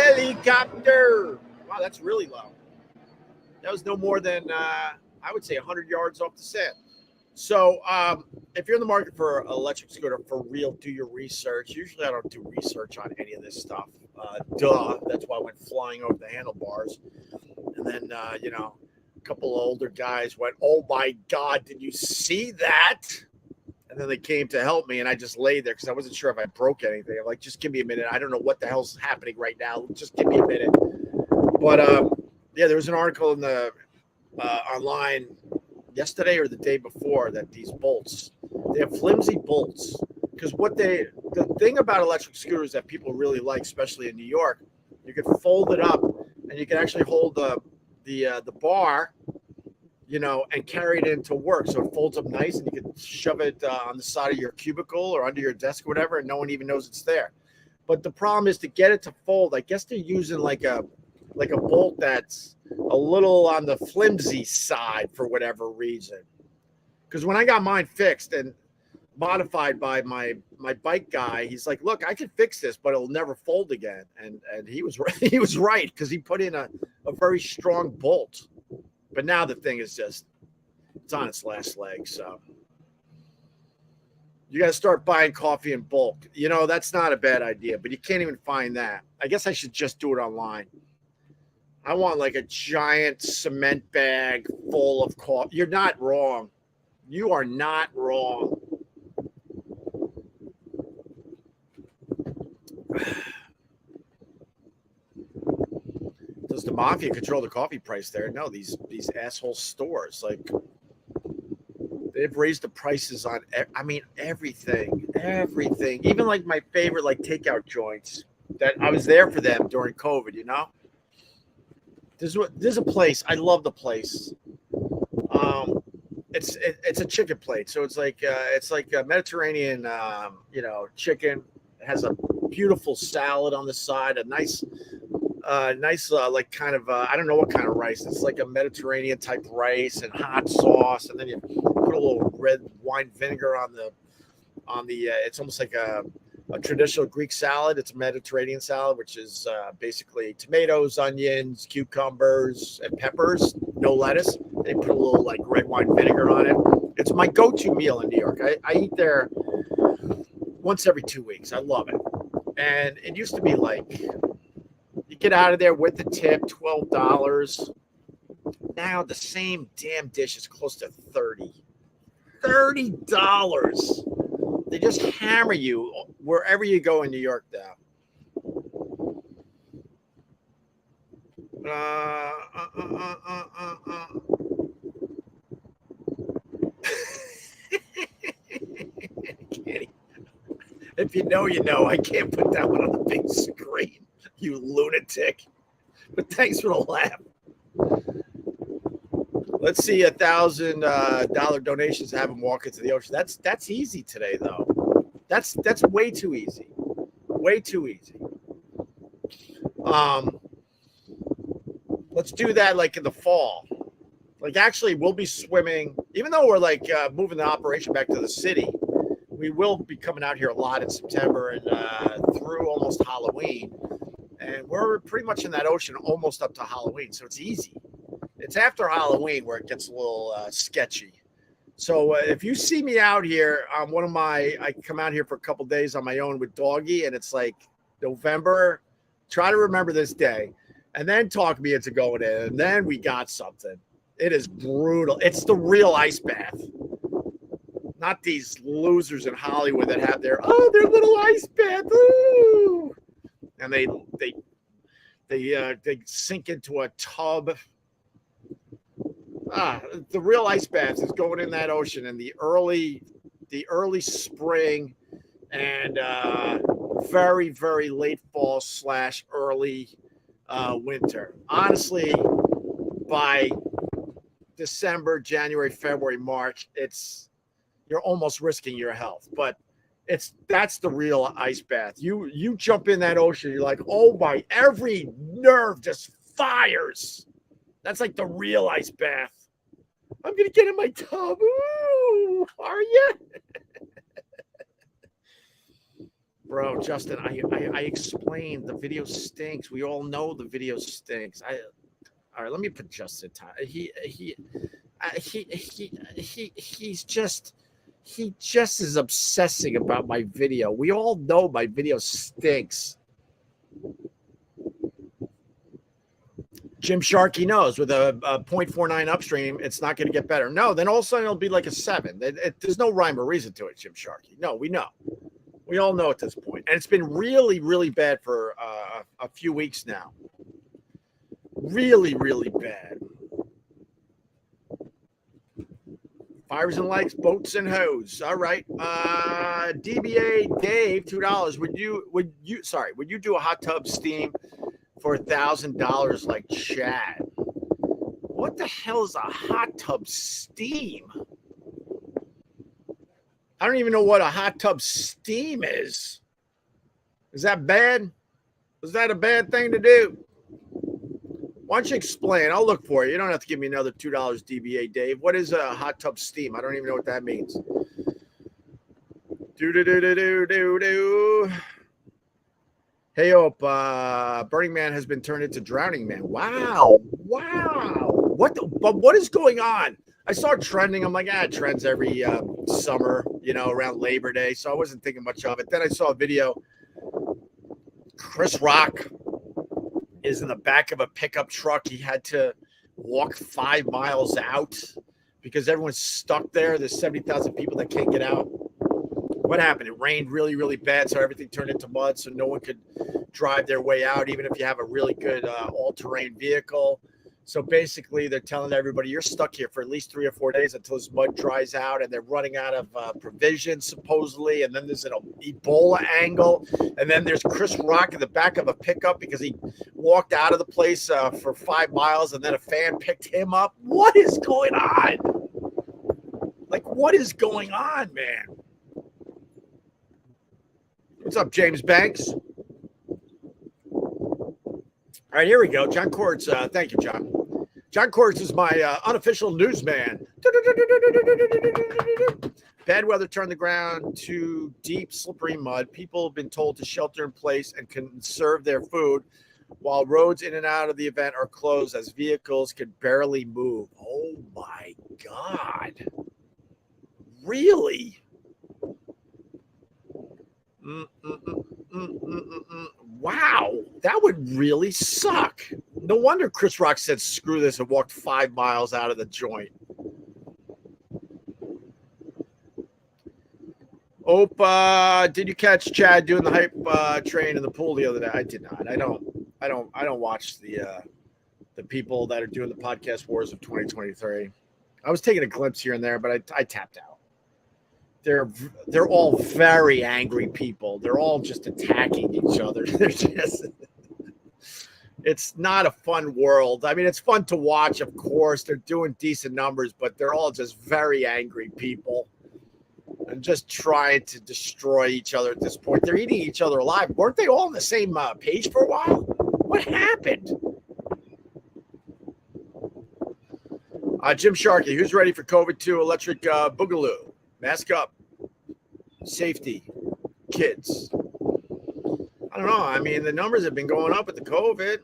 Wow, that's really low. That was no more than, I would say, 100 yards off the set. So if you're in the market for an electric scooter for real, do your research. Usually I don't do research on any of this stuff. That's why I went flying over the handlebars. And then, a couple of older guys went, oh, my God, did you see that? And then they came to help me, and I just laid there because I wasn't sure if I broke anything. I'm like, just give me a minute. I don't know what the hell's happening right now. Just give me a minute. But, there was an article in the online yesterday or the day before that these bolts, they have flimsy bolts. Because the thing about electric scooters that people really like, especially in New York, you can fold it up and you can actually hold the bar, and carry it into work. So it folds up nice, and you can shove it on the side of your cubicle or under your desk or whatever, and no one even knows it's there. But the problem is to get it to fold. I guess they're using like a bolt that's a little on the flimsy side for whatever reason. Because when I got mine fixed and modified by my bike guy, he's like, look, I can fix this, but it'll never fold again. And he was he was right, because he put in a very strong bolt. But now the thing is it's on its last leg. So you got to start buying coffee in bulk. That's not a bad idea, but you can't even find that. I guess I should just do it online. I want like a giant cement bag full of coffee. You're not wrong. You are not wrong. Does the mafia control the coffee price there? No, these asshole stores, like, they've raised the prices on everything. Even like my favorite takeout joints that I was there for them during COVID. There's a place, I love the place. It's a chicken plate, so it's like a Mediterranean chicken. It has a beautiful salad on the side, a nice I don't know what kind of rice. It's like a Mediterranean type rice and hot sauce, and then you put a little red wine vinegar on the it's almost like a traditional Greek salad. It's a Mediterranean salad, which is basically tomatoes, onions, cucumbers, and peppers, no lettuce. They put a little red wine vinegar on it. It's my go-to meal in New York. I eat there once every 2 weeks. I love it. And it used to be you get out of there with the tip, $12. Now the same damn dish is close to $30. They just hammer you wherever you go in New York now. If you know, you know. I can't put that one on the big screen, you lunatic. But thanks for the laugh. Let's see, $1,000 donations to have him walk into the ocean. That's easy today, though. That's way too easy. Way too easy. Um, let's do that like in the fall. Like actually, we'll be swimming, even though we're like moving the operation back to the city. We will be coming out here a lot in September and through almost Halloween. And we're pretty much in that ocean almost up to Halloween. So it's easy. It's after Halloween where it gets a little sketchy. So if you see me out here on I come out here for a couple days on my own with Doggy, and it's like November, try to remember this day, and then talk me into going in, and then we got something. It is brutal. It's the real ice bath. Not these losers in Hollywood that have their little ice bath. Ooh. And they sink into a tub. The real ice bath is going in that ocean in the early spring and very, very late fall / early winter. Honestly, by December, January, February, March, you're almost risking your health. But that's the real ice bath. You jump in that ocean, you're like, oh my, every nerve just fires. That's like the real ice bath. I'm gonna get in my tub. Ooh, are you? Bro, Justin, I explained the video stinks. We all know the video stinks. All right, let me put Justin time. He's just is obsessing about my video. We all know my video stinks. Jim Sharkey knows with a 0.49 upstream, it's not going to get better. No, then all of a sudden it'll be like a 7. There's no rhyme or reason to it, Jim Sharkey. No, we know. We all know at this point. And it's been really, really bad for a few weeks now. Really, really bad. Fires and likes, boats and hose. All right. DBA Dave, $2. Would you do a hot tub steam for $1,000 like Chad? What the hell is a hot tub steam? I don't even know what a hot tub steam is. Is that bad? Is that a bad thing to do? Why don't you explain? I'll look for it. You don't have to give me another $2 DBA, Dave. What is a hot tub steam? I don't even know what that means. Do. Hey, Burning Man has been turned into Drowning Man. Wow. What is going on? I saw it trending. I'm like, it trends every summer, around Labor Day. So I wasn't thinking much of it. Then I saw a video. Chris Rock is in the back of a pickup truck. He had to walk 5 miles out because everyone's stuck there. There's 70,000 people that can't get out. What happened? It rained really, really bad, so everything turned into mud, so no one could drive their way out, even if you have a really good all-terrain vehicle. So basically, they're telling everybody, you're stuck here for at least 3 or 4 days until this mud dries out, and they're running out of provisions, supposedly, and then there's an Ebola angle, and then there's Chris Rock in the back of a pickup because he walked out of the place for 5 miles, and then a fan picked him up. What is going on? Like, what is going on, man? What's up, James Banks? All right, here we go. John Cords. Thank you, John. John Cords is my unofficial newsman. Bad weather turned the ground to deep, slippery mud. People have been told to shelter in place and conserve their food while roads in and out of the event are closed as vehicles can barely move. Oh, my God. Really? Wow, that would really suck. No wonder Chris Rock said screw this and walked 5 miles out of the joint. Did you catch Chad doing the hype train in the pool the other day? I did not. I don't watch the people that are doing the podcast wars of 2023. I was taking a glimpse here and there, but I tapped out. They're all very angry people. They're all just attacking each other. It's not a fun world. I mean, it's fun to watch, of course. They're doing decent numbers, but they're all just very angry people and just trying to destroy each other at this point. They're eating each other alive. Weren't they all on the same page for a while? What happened? Jim Sharkey, who's ready for COVID-2 electric boogaloo? Mask up. Safety. Kids. I don't know. I mean, the numbers have been going up with the COVID.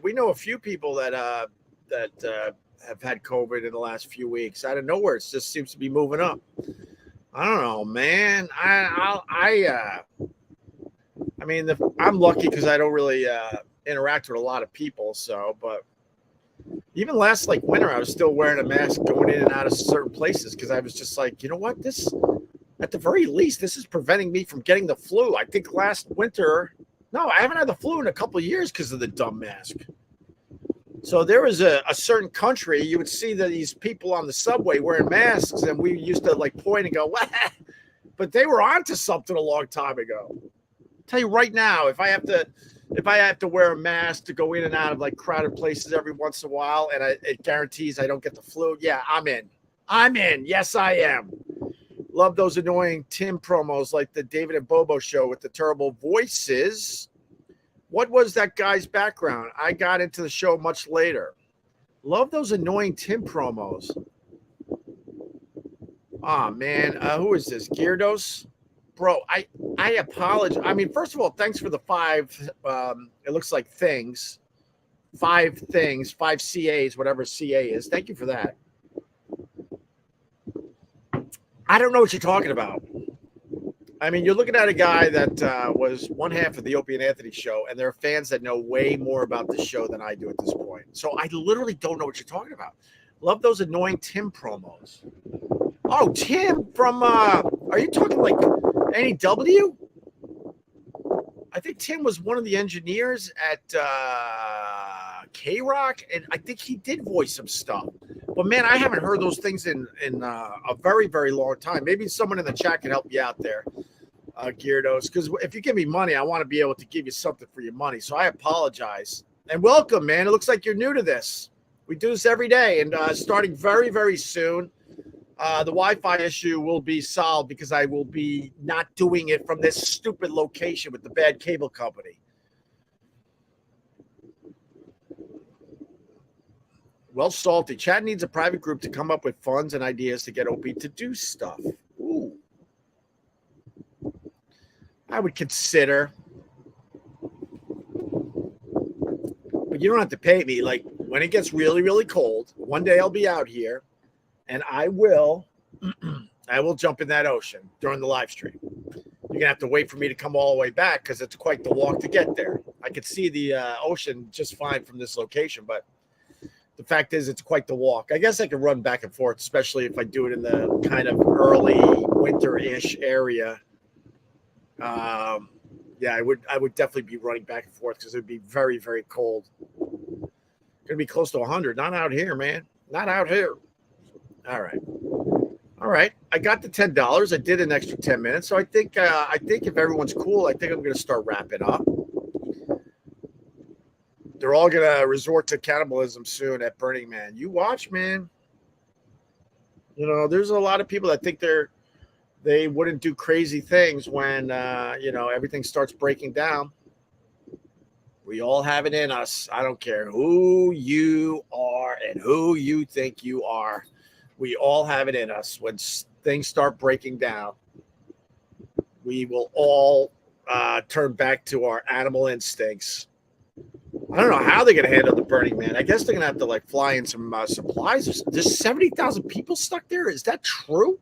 We know a few people that have had COVID in the last few weeks. Out of nowhere, it just seems to be moving up. I don't know, man. I mean, I'm lucky because I don't really interact with a lot of people. So, but even last winter, I was still wearing a mask going in and out of certain places because I was just like, you know what, this at the very least, this is preventing me from getting the flu. I think last winter, no, I haven't had the flu in a couple of years because of the dumb mask. So there was a certain country, you would see that these people on the subway wearing masks, and we used to point and go, what? But they were onto something a long time ago. I'll tell you right now, if I have to wear a mask to go in and out of crowded places every once in a while, and it guarantees I don't get the flu, yeah, I'm in. Yes, I am. Love those annoying Tim promos like the David and Bobo show with the terrible voices. What was that guy's background? I got into the show much later. Love those annoying Tim promos. Oh, man. Who is this? Gyarados? Bro, I apologize. I mean, first of all, thanks for the 5, it looks like things. 5 things, 5 CAs, whatever CA is. Thank you for that. I don't know what you're talking about. I mean, you're looking at a guy that was one half of the Opie and Anthony show, and there are fans that know way more about the show than I do at this point. So I literally don't know what you're talking about. Love those annoying Tim promos. Oh, Tim from, are you talking NEW? I think Tim was one of the engineers at K-Rock, and I think he did voice some stuff. But, man, I haven't heard those things in a very, very long time. Maybe someone in the chat can help you out there, Gyarados, because if you give me money, I want to be able to give you something for your money. So I apologize. And welcome, man. It looks like you're new to this. We do this every day, and starting very, very soon, the Wi-Fi issue will be solved because I will be not doing it from this stupid location with the bad cable company. Well, Salty. Chad needs a private group to come up with funds and ideas to get Opie to do stuff. Ooh. I would consider. But you don't have to pay me. When it gets really, really cold, one day I'll be out here, and I will jump in that ocean during the live stream. You're going to have to wait for me to come all the way back because it's quite the walk to get there. I could see the ocean just fine from this location, but the fact is it's quite the walk. I guess I could run back and forth, especially if I do it in the kind of early winter-ish area. Yeah, I would definitely be running back and forth because it would be very, very cold. Going to be close to 100. Not out here, man. Not out here. All right. I got the $10. I did an extra 10 minutes. So I think if everyone's cool, I think I'm going to start wrapping up. They're all going to resort to cannibalism soon at Burning Man. You watch, man. There's a lot of people that think they wouldn't do crazy things when, everything starts breaking down. We all have it in us. I don't care who you are and who you think you are. We all have it in us. When things start breaking down, we will all turn back to our animal instincts. I don't know how they're going to handle the Burning Man. I guess they're going to have to fly in some supplies. There's 70,000 people stuck there. Is that true?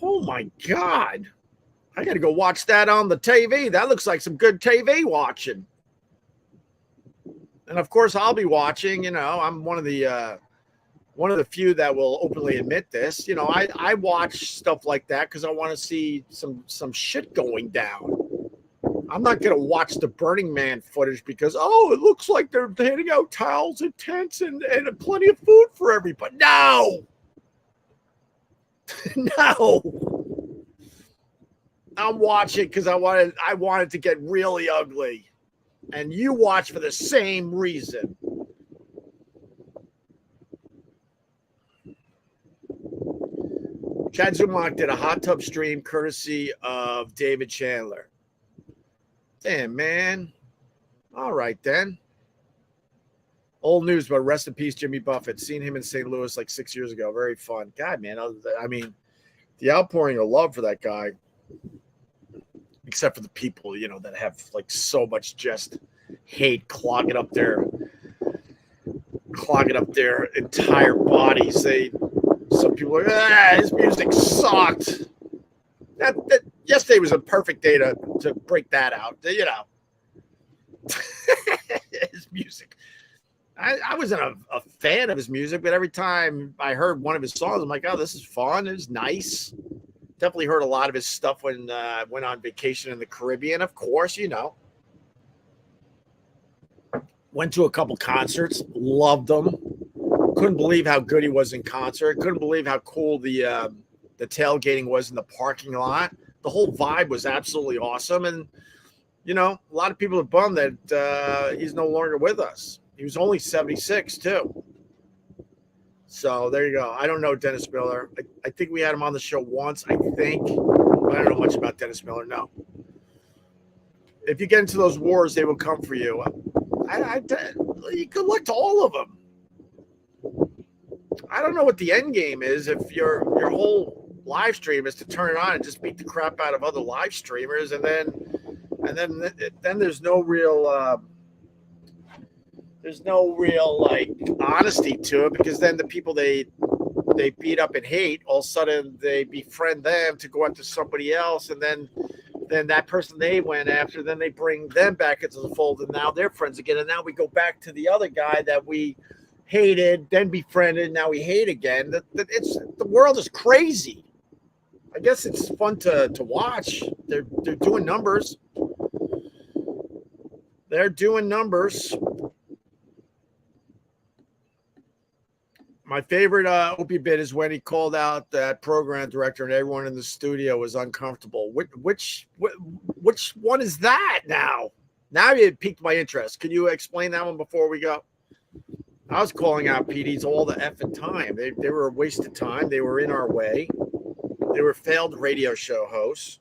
Oh my God. I got to go watch that on the TV. That looks like some good TV watching. And of course I'll be watching, I'm one of the few that will openly admit this. I watch stuff like that because I want to see some shit going down. I'm not going to watch the Burning Man footage because, it looks like they're handing out towels and tents and plenty of food for everybody. No. No. I'm watching because I wanted to get really ugly. And you watch for the same reason. Chad Zumach did a hot tub stream courtesy of David Chandler. Damn, man. All right, then. Old news, but rest in peace, Jimmy Buffett. Seen him in St. Louis like 6 years ago. Very fun. God, man. I mean, the outpouring of love for that guy, except for the people, that have like so much just hate clogging up their entire bodies. Some people are like, his music sucked. That yesterday was a perfect day to break that out. His music. I wasn't a fan of his music, but every time I heard one of his songs, I'm like, oh, this is fun. It's nice. Definitely heard a lot of his stuff when I went on vacation in the Caribbean, of course, Went to a couple concerts, loved them. Couldn't believe how good he was in concert. Couldn't believe how cool the tailgating was in the parking lot. The whole vibe was absolutely awesome. And, a lot of people are bummed that he's no longer with us. He was only 76, too. So there you go. I don't know Dennis Miller. I think we had him on the show once, I think. But I don't know much about Dennis Miller, no. If you get into those wars, they will come for you. Good luck to all of them. I don't know what the end game is if your whole live stream is to turn it on and just beat the crap out of other live streamers, and then there's no real like honesty to it, because then the people they beat up and hate, all of a sudden they befriend them to go after somebody else, and then that person they went after, then they bring them back into the fold, and now they're friends again, and now we go back to the other guy that we hated, then befriended, now we hate again. The world is crazy. I guess it's fun to watch. They're doing numbers. They're doing numbers. My favorite Opie bit is when he called out that program director and everyone in the studio was uncomfortable. Which one is that now? Now it piqued my interest. Can you explain that one before we go? I was calling out PDs all the effing time. They were a waste of time. They were in our way. They were failed radio show hosts.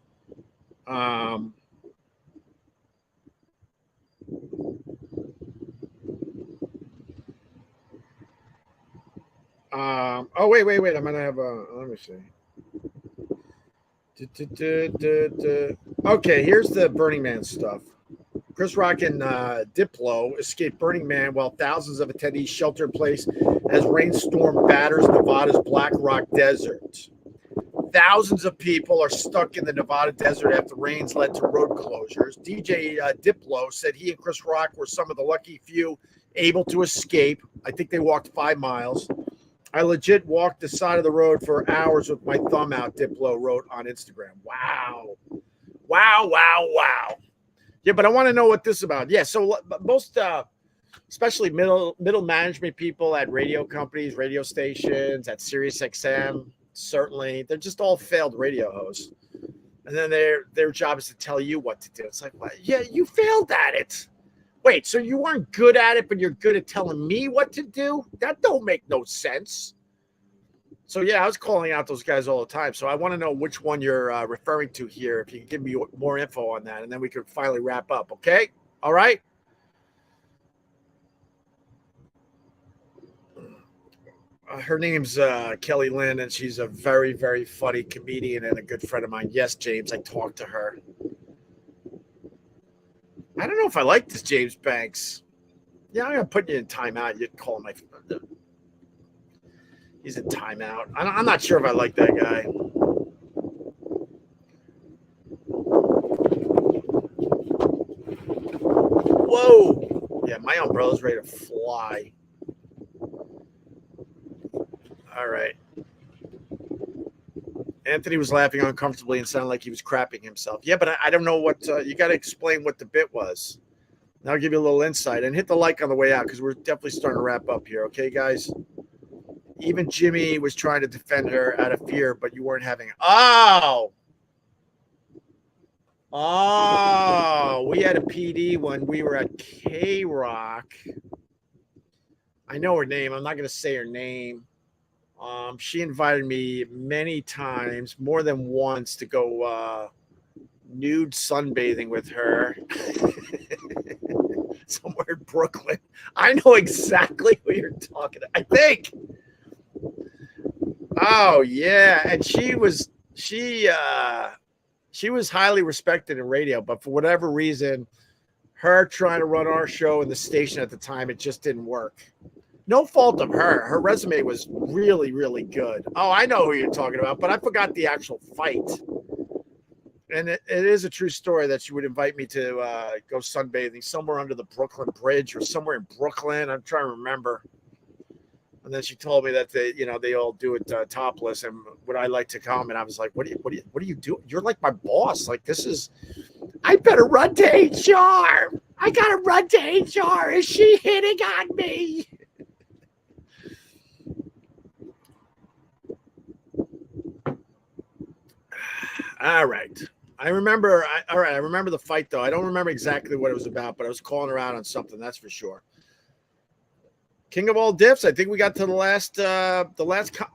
Oh, wait. I'm going to have let me see. Okay, here's the Burning Man stuff. Chris Rock and Diplo escaped Burning Man while thousands of attendees shelter in place as rainstorm batters Nevada's Black Rock Desert. Thousands of people are stuck in the Nevada desert after rains led to road closures. DJ Diplo said he and Chris Rock were some of the lucky few able to escape. I think they walked 5 miles. I legit walked the side of the road for hours with my thumb out, Diplo wrote on Instagram. Wow. Yeah, but I want to know what this is about. Yeah, so most, especially middle management people at radio companies, radio stations, at Sirius XM, certainly, they're just all failed radio hosts. And then their job is to tell you what to do. It's like, well, yeah, you failed at it. Wait, so you weren't good at it, but you're good at telling me what to do? That don't make no sense. So, yeah, I was calling out those guys all the time. So I want to know which one you're referring to here. If you can give me more info on that, and then we can finally wrap up, okay? All right? Her name's Kelly Lynn, and she's a very, very funny comedian and a good friend of mine. Yes, James, I talked to her. I don't know if I like this James Banks. Yeah, I'm going to put you in timeout. You call him he's in timeout. I'm not sure if I like that guy. Whoa. Yeah, my umbrella's ready to fly. All right. Anthony was laughing uncomfortably and sounded like he was crapping himself. Yeah, but I don't know what you got to explain what the bit was. Now I'll give you a little insight, and hit the like on the way out because we're definitely starting to wrap up here. Okay, guys? Even Jimmy was trying to defend her out of fear, but you weren't having. Oh, we had a PD when we were at K-Rock. I know her name. I'm not going to say her name. She invited me many times, more than once, to go nude sunbathing with her. somewhere in Brooklyn. I know exactly what you're talking about. I think. Oh yeah, and she was highly respected in radio, but for whatever reason, her trying to run our show in the station at the time, it just didn't work. No fault of her. Her resume was really, really good. Oh, I know who you're talking about, but I forgot the actual fight. And it is a true story that she would invite me to go sunbathing somewhere under the Brooklyn Bridge or somewhere in Brooklyn. I'm trying to remember. And then she told me that they all do it topless, and would I like to come? And I was like, what do you do? You're like my boss. Like, this is, I better run to HR. I gotta run to HR. Is she hitting on me? All right. I remember the fight though. I don't remember exactly what it was about, but I was calling her out on something, that's for sure. King of all diffs. I think we got to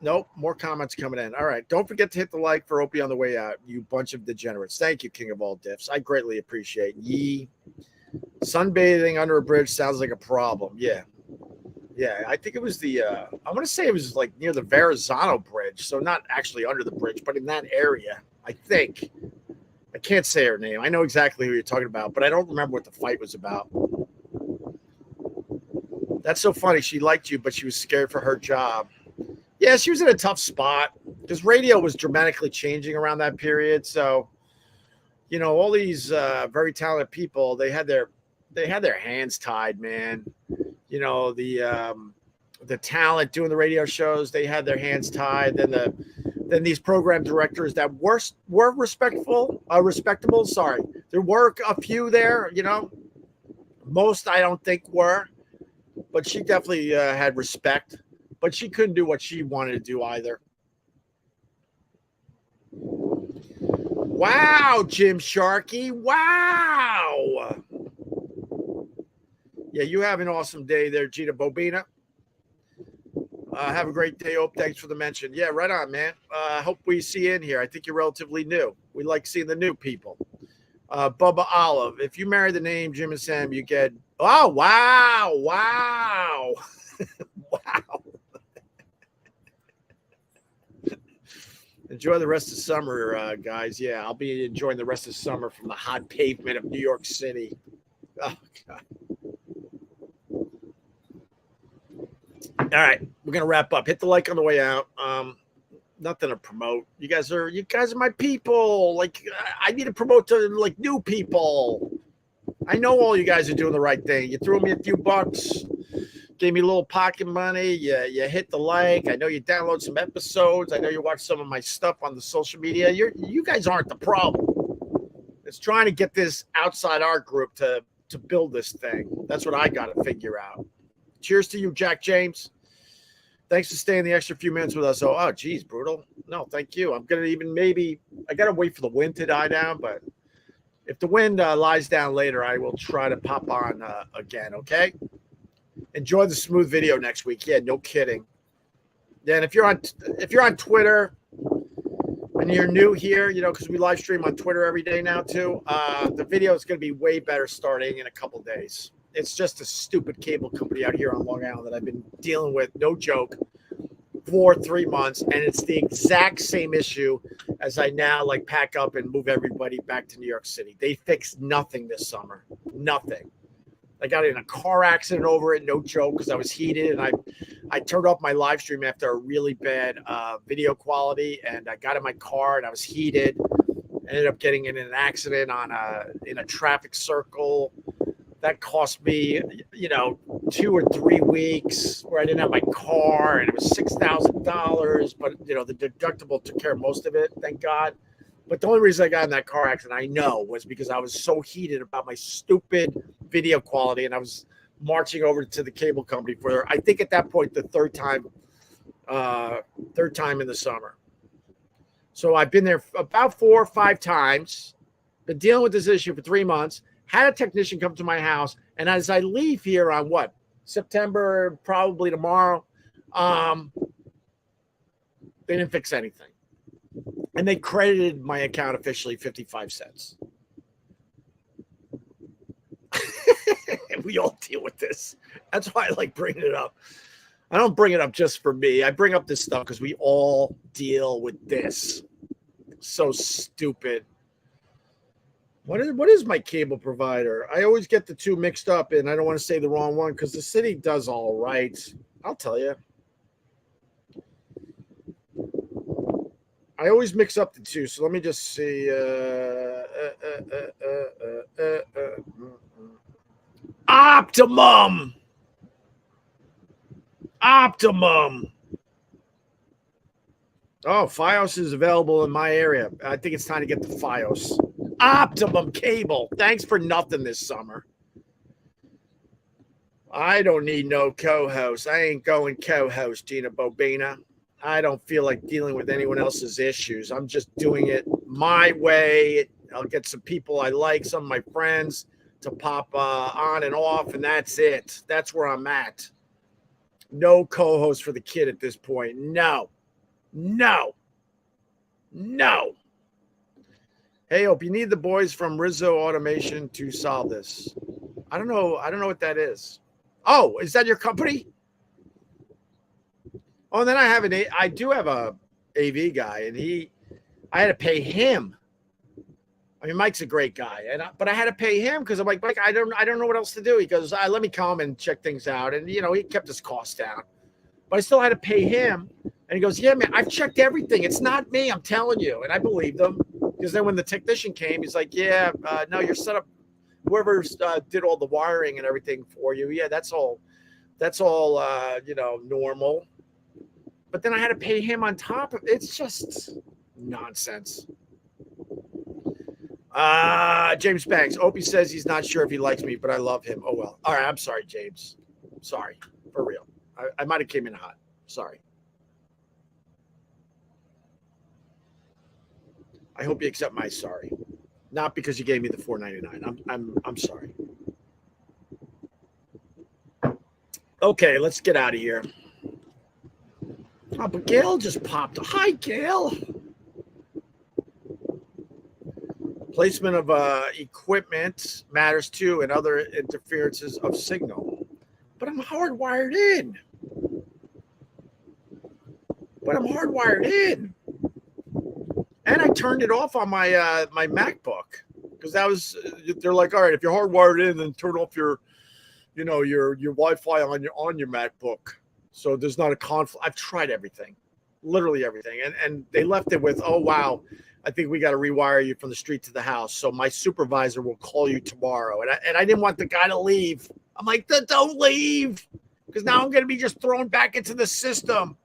nope, more comments coming in. All right. Don't forget to hit the like for Opie on the way out, you bunch of degenerates. Thank you, King of all diffs. I greatly appreciate ye. Sunbathing under a bridge sounds like a problem. Yeah. Yeah. I think it was I want to say it was like near the Verrazano Bridge. So not actually under the bridge, but in that area, I think. I can't say her name. I know exactly who you're talking about, but I don't remember what the fight was about. That's so funny. She liked you, but she was scared for her job. Yeah, she was in a tough spot because radio was dramatically changing around that period. So, all these very talented people, they had their hands tied, man. The talent doing the radio shows, they had their hands tied. Then these program directors that were respectable. Sorry, there were a few there. Most I don't think were. But she definitely had respect, but she couldn't do what she wanted to do either. Wow, Jim Sharkey. Wow. Yeah, you have an awesome day there, Gita Bobina. Have a great day, Ope. Thanks for the mention. Yeah, right on, man. Hope we see you in here. I think you're relatively new. We like seeing the new people. Bubba Olive. If you marry the name Jim and Sam, you get. Oh, wow. Wow. Wow. Enjoy the rest of summer, guys. Yeah, I'll be enjoying the rest of summer from the hot pavement of New York City. Oh, God. All right, we're gonna wrap up. Hit the like on the way out. Nothing to promote. You guys are my people. Like, I need to promote to like new people. I know all you guys are doing the right thing. You threw me a few bucks, gave me a little pocket money. You hit the like. I know you download some episodes. I know you watch some of my stuff on the social media. You guys aren't the problem. It's trying to get this outside our group to build this thing. That's what I got to figure out. Cheers to you, Jack James. Thanks for staying the extra few minutes with us. Oh, geez, brutal. No, thank you. I'm going to I got to wait for the wind to die down, but if the wind lies down later, I will try to pop on again, okay? Enjoy the smooth video next week. Yeah, no kidding. Yeah, and if you're on Twitter and you're new here, because we live stream on Twitter every day now too, the video is going to be way better starting in a couple days. It's just a stupid cable company out here on Long Island that I've been dealing with, no joke, for 3 months. And it's the exact same issue as I now pack up and move everybody back to New York City. They fixed nothing this summer. Nothing. I got in a car accident over it, no joke, because I was heated. And I turned off my live stream after a really bad video quality. And I got in my car and I was heated. Ended up getting in an accident in a traffic circle. That cost me, 2 or 3 weeks where I didn't have my car, and it was $6,000. But the deductible took care of most of it, thank God. But the only reason I got in that car accident, I know, was because I was so heated about my stupid video quality, and I was marching over to the cable company for, I think at that point, the third time in the summer. So I've been there about 4 or 5 times. Been dealing with this issue for 3 months. Had a technician come to my house, and as I leave here on September, probably tomorrow, they didn't fix anything. And they credited my account officially 55 cents. We all deal with this. That's why I like bringing it up. I don't bring it up just for me. I bring up this stuff because we all deal with this. So stupid. What is my cable provider? I always get the two mixed up, and I don't want to say the wrong one because the city does all right. I'll tell you. I always mix up the two, so let me just see. Optimum. Oh, Fios is available in my area. I think it's time to get the Fios. Optimum cable. Thanks for nothing this summer. I don't need no co-host. I ain't going co-host, Gina Bobina. I don't feel like dealing with anyone else's issues. I'm just doing it my way. I'll get some people I like, some of my friends, to pop on and off, and that's it. That's where I'm at. No co-host for the kid at this point. No. Hey, Hope, you need the boys from Rizzo Automation to solve this. I don't know what that is. Oh, is that your company? Oh, and then I do have a AV guy, and I had to pay him. I mean, Mike's a great guy, but I had to pay him because I'm like, Mike, I don't know what else to do. He goes, let me come and check things out, and he kept his costs down, but I still had to pay him. And he goes, yeah, man, I've checked everything. It's not me, I'm telling you. And I believed him because then when the technician came, he's like, yeah, no, your setup, whoever did all the wiring and everything for you, yeah, that's all, normal. But then I had to pay him on top of it. It's just nonsense. James Banks. Opie says he's not sure if he likes me, but I love him. Oh, well. All right. I'm sorry, James. Sorry. For real. I might have came in hot. Sorry. I hope you accept my sorry. Not because you gave me the $4.99. I'm sorry. Okay, let's get out of here. Oh, but Gail just popped. Hi, Gail. Placement of equipment matters too, and other interferences of signal. But I'm hardwired in. And I turned it off on my my MacBook because they're like, all right, if you're hardwired in, then turn off your Wi-Fi on your MacBook. So there's not a conflict. I've tried everything, literally everything. And they left it with, oh, wow, I think we got to rewire you from the street to the house. So my supervisor will call you tomorrow. And I didn't want the guy to leave. I'm like, don't leave, because now I'm going to be just thrown back into the system.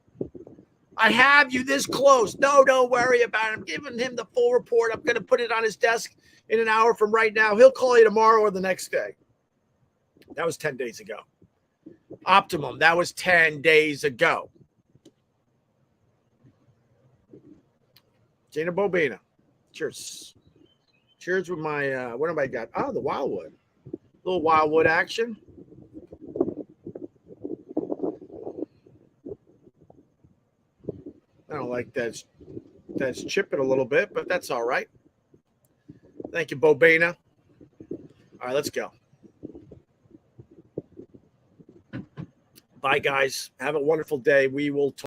I have you this close. No, don't worry about it. I'm giving him the full report. I'm going to put it on his desk in an hour from right now. He'll call you tomorrow or the next day. That was 10 days ago. Optimum. That was 10 days ago. Gina Bobina. Cheers. Cheers with my, what have I got? Oh, the Wildwood. Little Wildwood action. I don't like that's chipping a little bit, but that's all right. Thank you, Bobina. All right, let's go. Bye, guys. Have a wonderful day. We will talk.